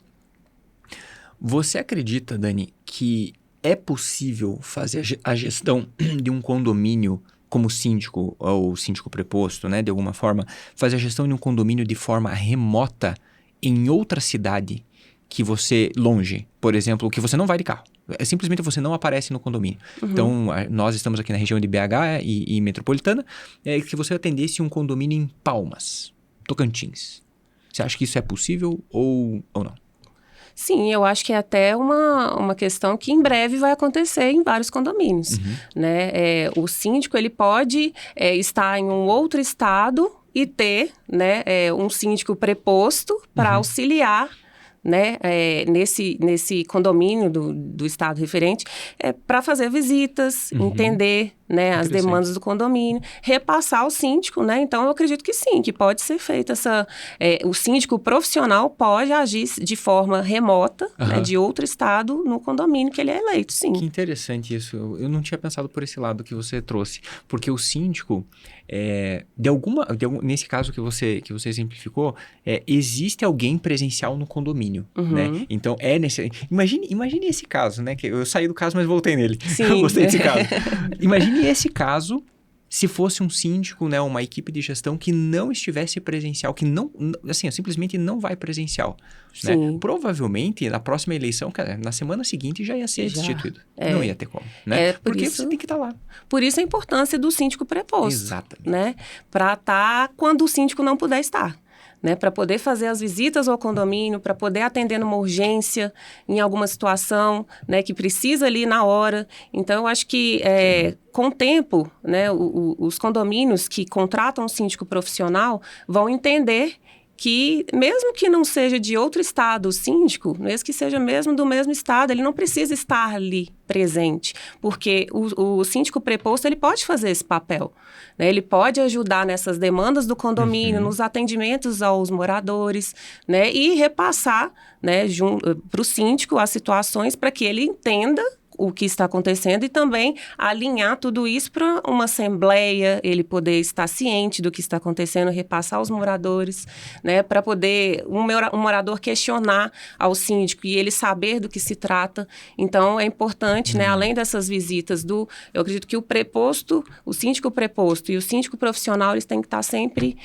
B: Você acredita, Dani, que é possível fazer a gestão de um condomínio como síndico ou síndico preposto, né, de alguma forma, fazer a gestão de um condomínio de forma remota em outra cidade que você, longe, por exemplo, que você não vai de carro. Simplesmente você não aparece no condomínio. Então, nós estamos aqui na região de BH e metropolitana, que você atendesse um condomínio em Palmas, Tocantins. Você acha que isso é possível ou não?
C: Sim, eu acho que é até uma questão que em breve vai acontecer em vários condomínios, né? O síndico, ele pode estar em um outro estado e ter, né, um síndico preposto para auxiliar, né, nesse condomínio do estado referente, para fazer visitas, entender, né, as demandas do condomínio, repassar ao síndico, né? Então, eu acredito que sim, que pode ser feita o síndico profissional pode agir de forma remota, né, de outro estado no condomínio que ele é eleito, sim.
B: Que interessante isso. Eu não tinha pensado por esse lado que você trouxe, porque o síndico, nesse caso que você exemplificou, existe alguém presencial no condomínio, né? Então, imagine esse caso, né? Que eu saí do caso, mas voltei nele.
C: Sim.
B: Eu gostei desse caso. Imagine esse caso se fosse um síndico, né, uma equipe de gestão que não estivesse presencial, que não, assim, simplesmente não vai presencial. Né? Provavelmente, na próxima eleição, na semana seguinte já ia ser destituído. Não ia ter como, né? Porque você tem que estar lá.
C: Por isso a importância do síndico preposto.
B: Exatamente.
C: Né? Para estar quando o síndico não puder estar. Né, para poder fazer as visitas ao condomínio, para poder atender numa urgência, em alguma situação, né, que precisa ali na hora. Então, eu acho que com o tempo, né, os condomínios que contratam um síndico profissional vão entender que, mesmo que não seja de outro estado o síndico, mesmo que seja mesmo do mesmo estado, ele não precisa estar ali presente, porque o síndico preposto, ele pode fazer esse papel, né? Ele pode ajudar nessas demandas do condomínio, nos atendimentos aos moradores, né? E repassar, né, para o síndico as situações para que ele entenda o que está acontecendo e também alinhar tudo isso para uma assembleia, ele poder estar ciente do que está acontecendo, repassar aos moradores, né, para poder um morador questionar ao síndico e ele saber do que se trata. Então, é importante, né, além dessas visitas eu acredito que o síndico preposto e o síndico profissional, eles têm que estar sempre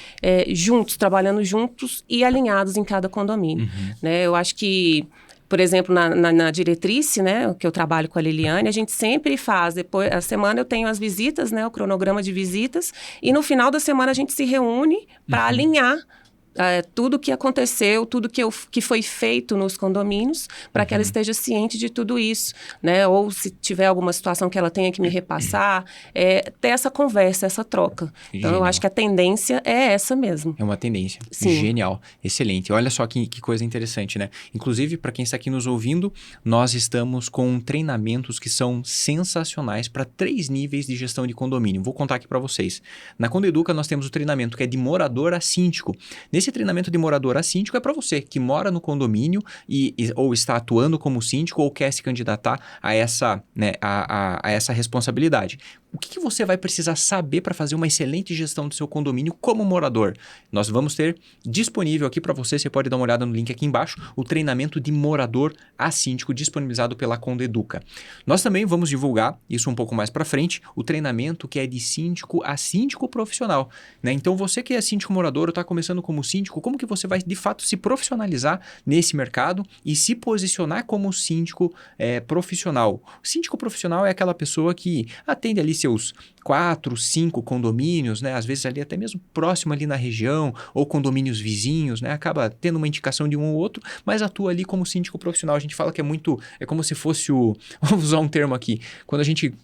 C: juntos, trabalhando juntos e alinhados em cada condomínio. Né? Eu acho que, por exemplo, na diretriz, né, que eu trabalho com a Liliane, a gente sempre faz, depois, a semana eu tenho as visitas, né, o cronograma de visitas, e no final da semana a gente se reúne para alinhar tudo o que aconteceu, tudo que foi feito nos condomínios, para que ela esteja ciente de tudo isso, né? Ou se tiver alguma situação que ela tenha que me repassar, ter essa conversa, essa troca. Então, eu acho que a tendência é essa mesmo.
B: É uma tendência.
C: Sim.
B: Genial. Excelente. Olha só que coisa interessante, né? Inclusive, para quem está aqui nos ouvindo, nós estamos com treinamentos que são sensacionais para 3 níveis de gestão de condomínio. Vou contar aqui para vocês. Na Condeduca, nós temos o treinamento que é de morador a síndico. Esse treinamento de morador a síndico é para você que mora no condomínio ou está atuando como síndico ou quer se candidatar a essa, né, a essa responsabilidade. O que você vai precisar saber para fazer uma excelente gestão do seu condomínio como morador? Nós vamos ter disponível aqui para você pode dar uma olhada no link aqui embaixo, o treinamento de morador a síndico disponibilizado pela Condeduca. Nós também vamos divulgar, isso um pouco mais para frente, o treinamento que é de síndico a síndico profissional. Né? Então, você que é síndico morador ou está começando como síndico, como que você vai, de fato, se profissionalizar nesse mercado e se posicionar como síndico profissional? O síndico profissional é aquela pessoa que atende ali seus 4, 5 condomínios, né? Às vezes ali até mesmo próximo ali na região, ou condomínios vizinhos, né? Acaba tendo uma indicação de um ou outro, mas atua ali como síndico profissional. A gente fala que é como se fosse vamos usar um termo aqui, quando a gente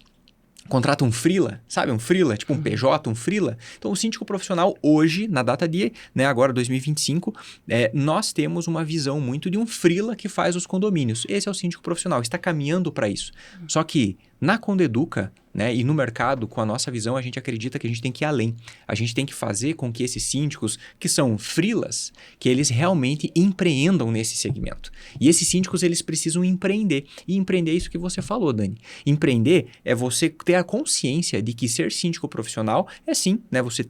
B: contrata um freela, sabe? Um freela, tipo um PJ, um freela. Então, o síndico profissional hoje, na data de, né, agora 2025, nós temos uma visão muito de um freela que faz os condomínios. Esse é o síndico profissional, está caminhando para isso. Só que na Condeduca, né, e no mercado, com a nossa visão, a gente acredita que a gente tem que ir além. A gente tem que fazer com que esses síndicos, que são freelas, que eles realmente empreendam nesse segmento. E esses síndicos, eles precisam empreender. E empreender é isso que você falou, Dani. Empreender é você ter a consciência de que ser síndico profissional é sim, né? Você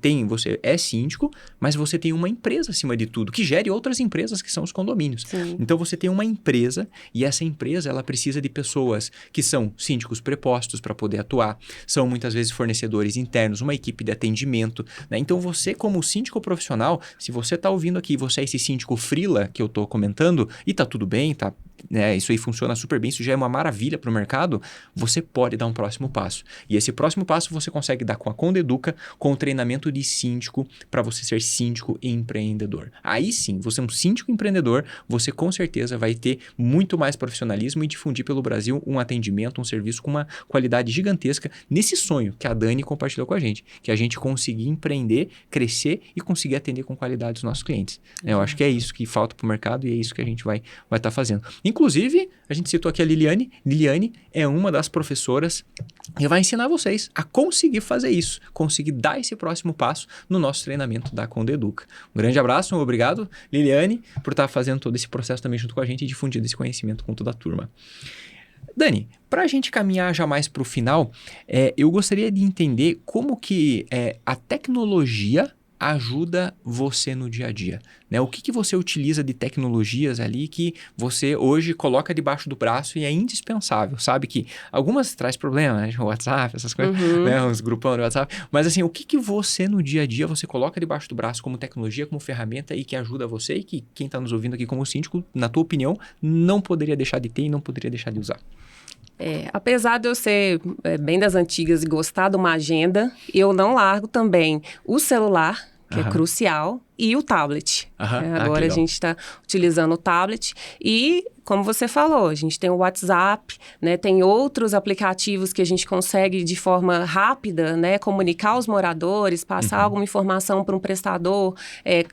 B: é síndico, mas você tem uma empresa acima de tudo, que gere outras empresas que são os condomínios.
C: Sim.
B: Então, você tem uma empresa e essa empresa, ela precisa de pessoas que são síndicos prepostos para poder atuar, lá, são muitas vezes fornecedores internos, uma equipe de atendimento, né? Então você como síndico profissional, se você está ouvindo aqui, você é esse síndico freela que eu estou comentando e tá tudo bem, tá? Né, isso aí funciona super bem, isso já é uma maravilha para o mercado, você pode dar um próximo passo. E esse próximo passo você consegue dar com a Condeduca, com o treinamento de síndico, para você ser síndico e empreendedor. Aí sim, você é um síndico empreendedor, você com certeza vai ter muito mais profissionalismo e difundir pelo Brasil um atendimento, um serviço com uma qualidade gigantesca nesse sonho que a Dani compartilhou com a gente, que a gente conseguir empreender, crescer e conseguir atender com qualidade os nossos clientes. Eu acho que é isso que falta para o mercado e é isso que a gente vai estar fazendo. Inclusive, a gente citou aqui a Liliane. Liliane é uma das professoras que vai ensinar vocês a conseguir fazer isso, conseguir dar esse próximo passo no nosso treinamento da Condeduca. Um grande abraço, obrigado, Liliane, por estar fazendo todo esse processo também junto com a gente e difundindo esse conhecimento com toda a turma. Dani, para a gente caminhar já mais para o final, eu gostaria de entender como que a tecnologia ajuda você no dia a dia, né? O que você utiliza de tecnologias ali que você hoje coloca debaixo do braço e é indispensável, sabe? Que algumas traz problema, né? O WhatsApp, essas coisas, né? Os grupão do WhatsApp. Mas assim, o que você no dia a dia você coloca debaixo do braço como tecnologia, como ferramenta e que ajuda você e que quem está nos ouvindo aqui como síndico, na tua opinião, não poderia deixar de ter e não poderia deixar de usar?
C: Apesar de eu ser bem das antigas e gostar de uma agenda, eu não largo também o celular, que é crucial, e o tablet. Agora a gente está utilizando o tablet e, como você falou, a gente tem o WhatsApp, né, tem outros aplicativos que a gente consegue de forma rápida, né, comunicar aos moradores, passar alguma informação para um prestador,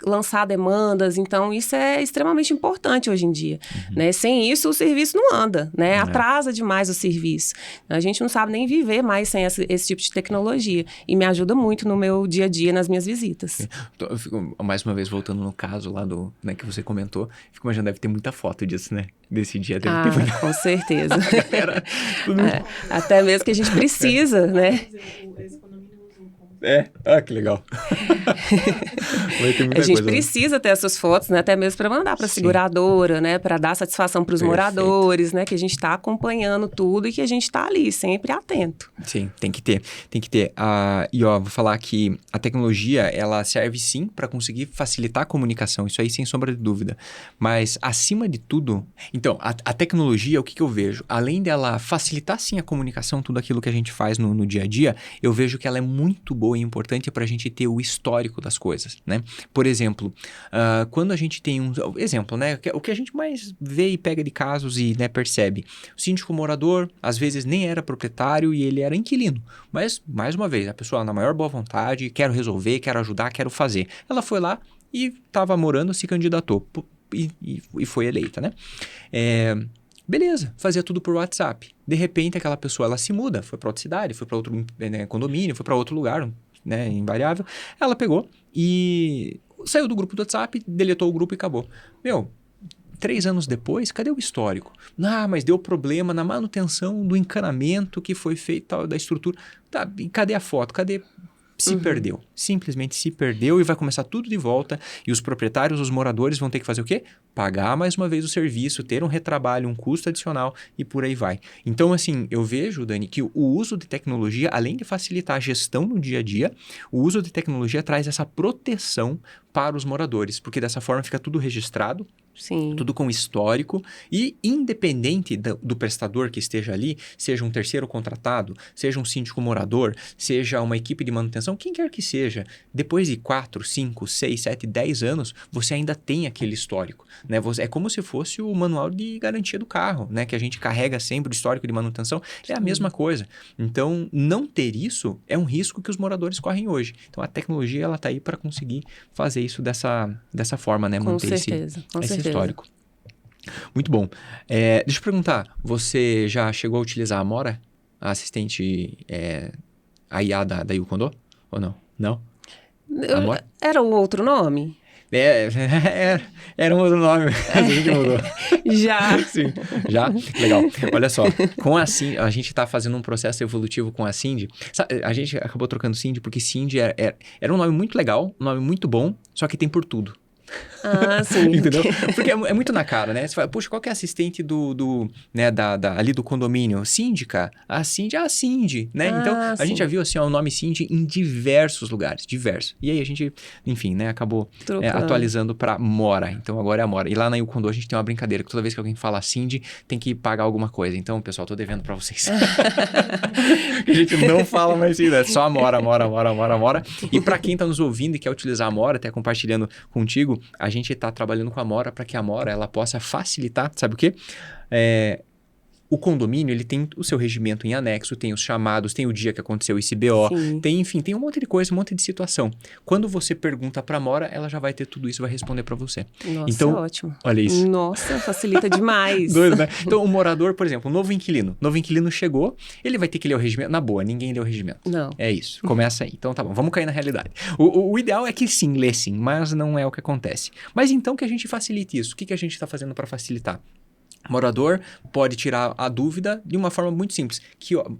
C: lançar demandas. Então, isso é extremamente importante hoje em dia. Né? Sem isso, o serviço não anda, né? Atrasa demais o serviço. A gente não sabe nem viver mais sem esse tipo de tecnologia. E me ajuda muito no meu dia a dia, nas minhas visitas.
B: Eu fico, mais uma vez, voltando no caso lá do, né, que você comentou, fico imaginando, deve ter muita foto disso, né? Desse dia. Deve ter muita...
C: Com certeza. Até mesmo que a gente precisa, né?
B: Que legal. Vai ter muita
C: a gente
B: coisa,
C: precisa ter essas fotos, né? Até mesmo para mandar para a seguradora, né? Para dar satisfação para os moradores, né? Que a gente está acompanhando tudo e que a gente está ali, sempre atento.
B: Sim, tem que ter. E ó, vou falar que a tecnologia, ela serve sim para conseguir facilitar a comunicação, isso aí sem sombra de dúvida. Mas, acima de tudo, então, a tecnologia, o que eu vejo? Além dela facilitar sim a comunicação, tudo aquilo que a gente faz no dia a dia, eu vejo que ela é muito boa e importante para a gente ter o histórico das coisas, né? Por exemplo, quando a gente tem exemplo, né? O que a gente mais vê e pega de casos e, né, percebe. O síndico morador, às vezes, nem era proprietário e ele era inquilino. Mas, mais uma vez, a pessoa na maior boa vontade, quero resolver, quero ajudar, quero fazer. Ela foi lá e estava morando, se candidatou e foi eleita, né? Beleza, fazia tudo por WhatsApp. De repente, aquela pessoa, ela se muda, foi para outra cidade, foi para outro, né, condomínio, foi para outro lugar, né, invariável. Ela pegou e saiu do grupo do WhatsApp, deletou o grupo e acabou. 3 anos depois, cadê o histórico? Mas deu problema na manutenção do encanamento que foi feito, da estrutura. Tá, e cadê a foto? Cadê... Se perdeu, simplesmente se perdeu e vai começar tudo de volta e os proprietários, os moradores vão ter que fazer o quê? Pagar mais uma vez o serviço, ter um retrabalho, um custo adicional e por aí vai. Então, assim, eu vejo, Dani, que o uso de tecnologia, além de facilitar a gestão no dia a dia, o uso de tecnologia traz essa proteção para os moradores, porque dessa forma fica tudo registrado,
C: Sim.
B: Tudo com histórico e independente do prestador que esteja ali, seja um terceiro contratado, seja um síndico morador, seja uma equipe de manutenção, quem quer que seja, depois de 4, 5, 6, 7, 10 anos, você ainda tem aquele histórico, né? É como se fosse o manual de garantia do carro, né? Que a gente carrega sempre o histórico de manutenção, é a mesma coisa. Então, não ter isso é um risco que os moradores correm hoje. Então, a tecnologia, ela está aí para conseguir fazer isso dessa forma, né? Manter esse histórico. Muito bom. Deixa eu perguntar, você já chegou a utilizar a Amora, a assistente a IA da Yukondo? Ou não? Não? Amora?
C: Era um outro nome?
B: Era um outro nome, a gente mudou.
C: Já.
B: Sim, já? Legal. Olha só, com a Cindy, a gente está fazendo um processo evolutivo com a Cindy. A gente acabou trocando Cindy porque Cindy era um nome muito legal, um nome muito bom, só que tem por tudo.
C: Ah, sim.
B: Entendeu? Porque é muito na cara, né? Você fala, poxa, qual que é a assistente né, ali do condomínio? Síndica? A Cindy, né? Então,
C: Ah,
B: a gente já
C: sim.
B: viu, assim, ó, o nome Cindy em diversos lugares, diversos. E aí a gente, enfim, né, acabou
C: Trocando.
B: atualizando pra Mora. Então, agora é a Mora. E lá na Yukondo a gente tem uma brincadeira, que toda vez que alguém fala Cindy, tem que pagar alguma coisa. Então, pessoal, tô devendo pra vocês. A gente não fala mais Cindy, é só a Mora. E pra quem tá nos ouvindo e quer utilizar a Mora, até compartilhando contigo, a gente está trabalhando com a Mora para que a Mora ela possa facilitar, sabe o quê? O condomínio, ele tem o seu regimento em anexo, tem os chamados, tem o dia que aconteceu esse BO,
C: Sim.
B: tem um monte de coisa, um monte de situação. Quando você pergunta para a Mora, ela já vai ter tudo isso, vai responder para você.
C: Nossa,
B: Então,
C: ótimo.
B: olha isso.
C: Nossa, facilita demais.
B: Doido, né? Então, o morador, por exemplo, um novo inquilino chegou, ele vai ter que ler o regimento. Na boa, ninguém lê o regimento.
C: Não.
B: É isso, começa aí. Então, tá bom, vamos cair na realidade. O ideal é que sim, lê sim, mas não é o que acontece. Mas então que a gente facilite isso. O que a gente está fazendo para facilitar? O morador pode tirar a dúvida de uma forma muito simples,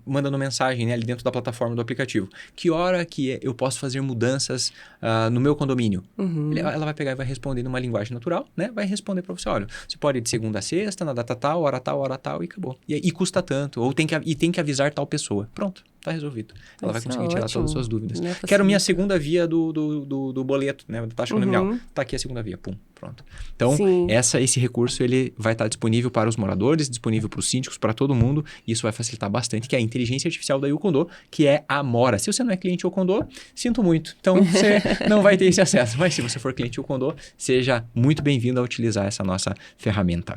B: mandando mensagem, né, ali dentro da plataforma do aplicativo. Que hora que eu posso fazer mudanças no meu condomínio?
C: Uhum.
B: Ela vai pegar e vai responder numa linguagem natural, né? Vai responder para você, olha, você pode ir de segunda a sexta, na data tal, hora tal, e acabou. E custa tanto, ou tem que avisar tal pessoa. Pronto, tá resolvido. Ela vai conseguir tirar todas as suas dúvidas. Quero minha segunda via do boleto, né? Da taxa condominial. Tá aqui a segunda via, pum, pronto. Então, esse recurso, ele vai estar disponível para os moradores, disponível para os síndicos, para todo mundo, e isso vai facilitar bastante, que é a inteligência artificial da Yukondo, que é a Mora. Se você não é cliente Yukondo, sinto muito. Então, você não vai ter esse acesso. Mas se você for cliente Yukondo, seja muito bem-vindo a utilizar essa nossa ferramenta.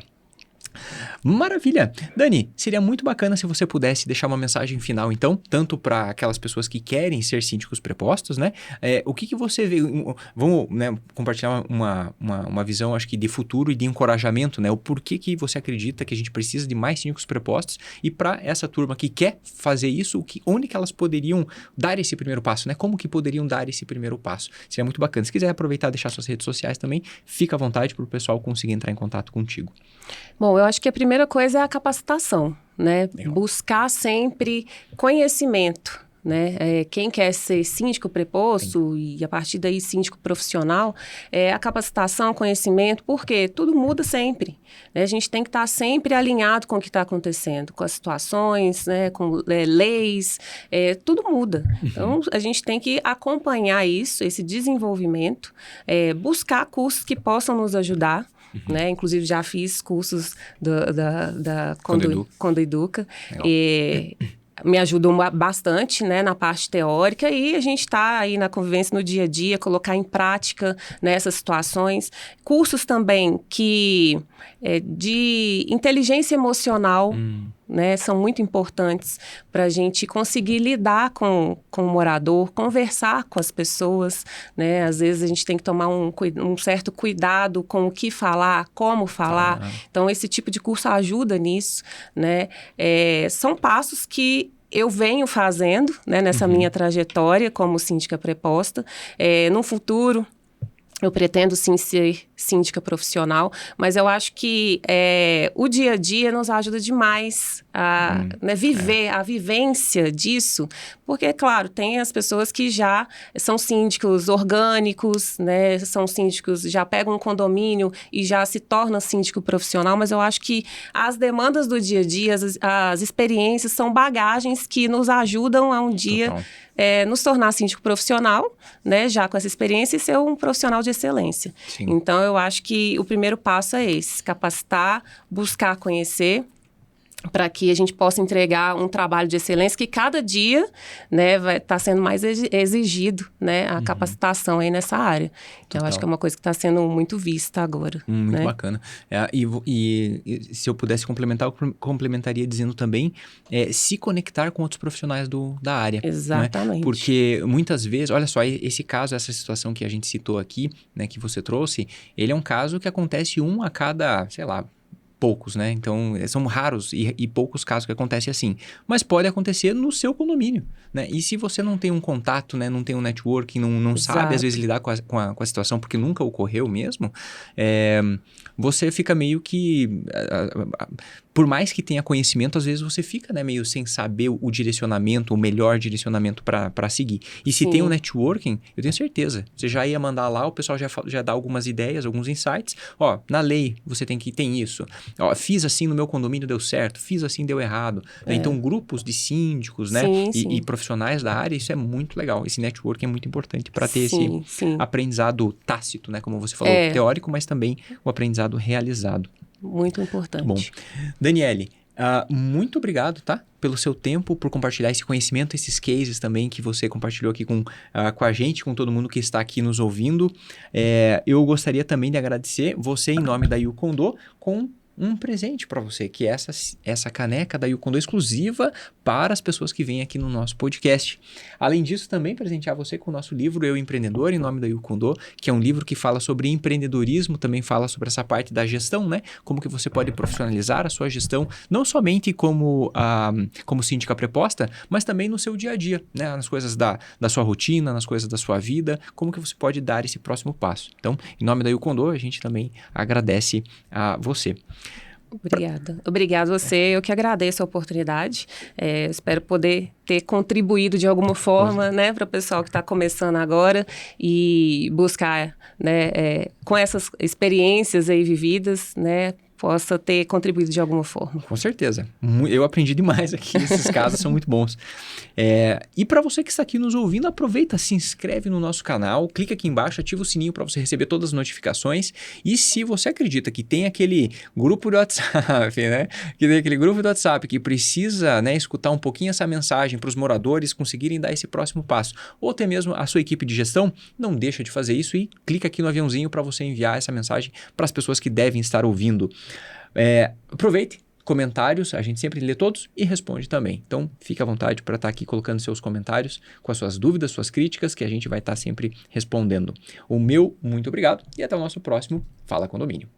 B: Maravilha! Dani, seria muito bacana se você pudesse deixar uma mensagem final, então, tanto para aquelas pessoas que querem ser síndicos prepostos, né? O que você vê? Vamos, né, compartilhar uma visão, acho que de futuro e de encorajamento, né? O porquê que você acredita que a gente precisa de mais síndicos prepostos e para essa turma que quer fazer isso, onde que elas poderiam dar esse primeiro passo, né? Como que poderiam dar esse primeiro passo? Seria muito bacana. Se quiser aproveitar e deixar suas redes sociais também, fica à vontade para o pessoal conseguir entrar em contato contigo.
C: Bom, eu acho que a primeira coisa é a capacitação, né?
B: Legal.
C: Buscar sempre conhecimento, né? Quem quer ser síndico preposto e a partir daí síndico profissional, a capacitação, conhecimento, porque tudo muda sempre, né? A gente tem que estar sempre alinhado com o que está acontecendo, com as situações, né? Com leis, tudo muda. Então, a gente tem que acompanhar isso, esse desenvolvimento, buscar cursos que possam nos ajudar, né? Inclusive, já fiz cursos da Condoeduca. Me ajudam bastante, né, na parte teórica, e a gente está aí na convivência no dia a dia, colocar em prática nessas situações. Cursos também de inteligência emocional, né, são muito importantes para a gente conseguir lidar com o morador, conversar com as pessoas, né? Às vezes a gente tem que tomar um certo cuidado com o que falar, como falar. Então, esse tipo de curso ajuda nisso, né? São passos que eu venho fazendo, né, nessa minha trajetória como síndica preposta. No futuro, eu pretendo sim ser síndica profissional, mas eu acho que o dia a dia nos ajuda demais a viver a vivência disso, porque, claro, tem as pessoas que já são síndicos orgânicos, né, são síndicos, já pegam um condomínio e já se tornam síndico profissional, mas eu acho que as demandas do dia a dia, as experiências são bagagens que nos ajudam a um dia nos tornar síndico profissional, né, já com essa experiência, e ser um profissional de excelência.
B: Sim.
C: Então, eu acho que o primeiro passo é esse: capacitar, buscar conhecer, para que a gente possa entregar um trabalho de excelência que cada dia, né, vai estar sendo mais exigido, né, a capacitação aí nessa área. Então, eu acho que é uma coisa que está sendo muito vista agora.
B: Muito
C: né?
B: bacana. E se eu pudesse complementar, eu complementaria dizendo também se conectar com outros profissionais da área.
C: Exatamente.
B: Né? Porque muitas vezes, olha só, esse caso, essa situação que a gente citou aqui, né, que você trouxe, ele é um caso que acontece a cada, sei lá, poucos, né? Então, são raros e poucos casos que acontecem assim. Mas pode acontecer no seu condomínio, né? E se você não tem um contato, né? Não tem um networking, não sabe, às vezes, lidar com a situação, porque nunca ocorreu mesmo, você fica meio que por mais que tenha conhecimento, às vezes você fica, né, meio sem saber o direcionamento, o melhor direcionamento para seguir. E se tem um networking, eu tenho certeza, você já ia mandar lá, o pessoal já dá algumas ideias, alguns insights. Ó, na lei você tem isso. Ó, fiz assim no meu condomínio, deu certo. Fiz assim, deu errado. Né? Então, grupos de síndicos, né? E profissionais da área, isso é muito legal. Esse networking é muito importante para ter esse aprendizado tácito, né? Como você falou, teórico, mas também o aprendizado realizado.
C: Muito importante.
B: Bom, Daniele, muito obrigado, tá? Pelo seu tempo, por compartilhar esse conhecimento, esses cases também que você compartilhou aqui com a gente, com todo mundo que está aqui nos ouvindo. Eu gostaria também de agradecer você, em nome da Yukondo, com um presente para você, que é essa caneca da Yukondo exclusiva para as pessoas que vêm aqui no nosso podcast. Além disso, também presentear você com o nosso livro Eu Empreendedor, em nome da Yukondo, que é um livro que fala sobre empreendedorismo, também fala sobre essa parte da gestão, né? Como que você pode profissionalizar a sua gestão, não somente como síndica preposta, mas também no seu dia a dia, né? Nas coisas da sua rotina, nas coisas da sua vida, como que você pode dar esse próximo passo. Então, em nome da Yukondo, a gente também agradece a você.
C: Obrigada a você. Eu que agradeço a oportunidade. Espero poder ter contribuído de alguma forma, né, para o pessoal que está começando agora e buscar, né, com essas experiências aí vividas, né, possa ter contribuído de alguma forma.
B: Com certeza. Eu aprendi demais aqui. Esses casos são muito bons. E para você que está aqui nos ouvindo, aproveita, se inscreve no nosso canal, clica aqui embaixo, ativa o sininho para você receber todas as notificações. E se você acredita que tem aquele grupo do WhatsApp, né? Que tem aquele grupo do WhatsApp que precisa, né, escutar um pouquinho essa mensagem para os moradores conseguirem dar esse próximo passo, ou até mesmo a sua equipe de gestão, não deixa de fazer isso e clica aqui no aviãozinho para você enviar essa mensagem para as pessoas que devem estar ouvindo. Aproveite, comentários, a gente sempre lê todos e responde também. Então, fique à vontade para estar aqui colocando seus comentários com as suas dúvidas, suas críticas, que a gente vai estar sempre respondendo. O meu muito obrigado e até o nosso próximo Fala Condomínio.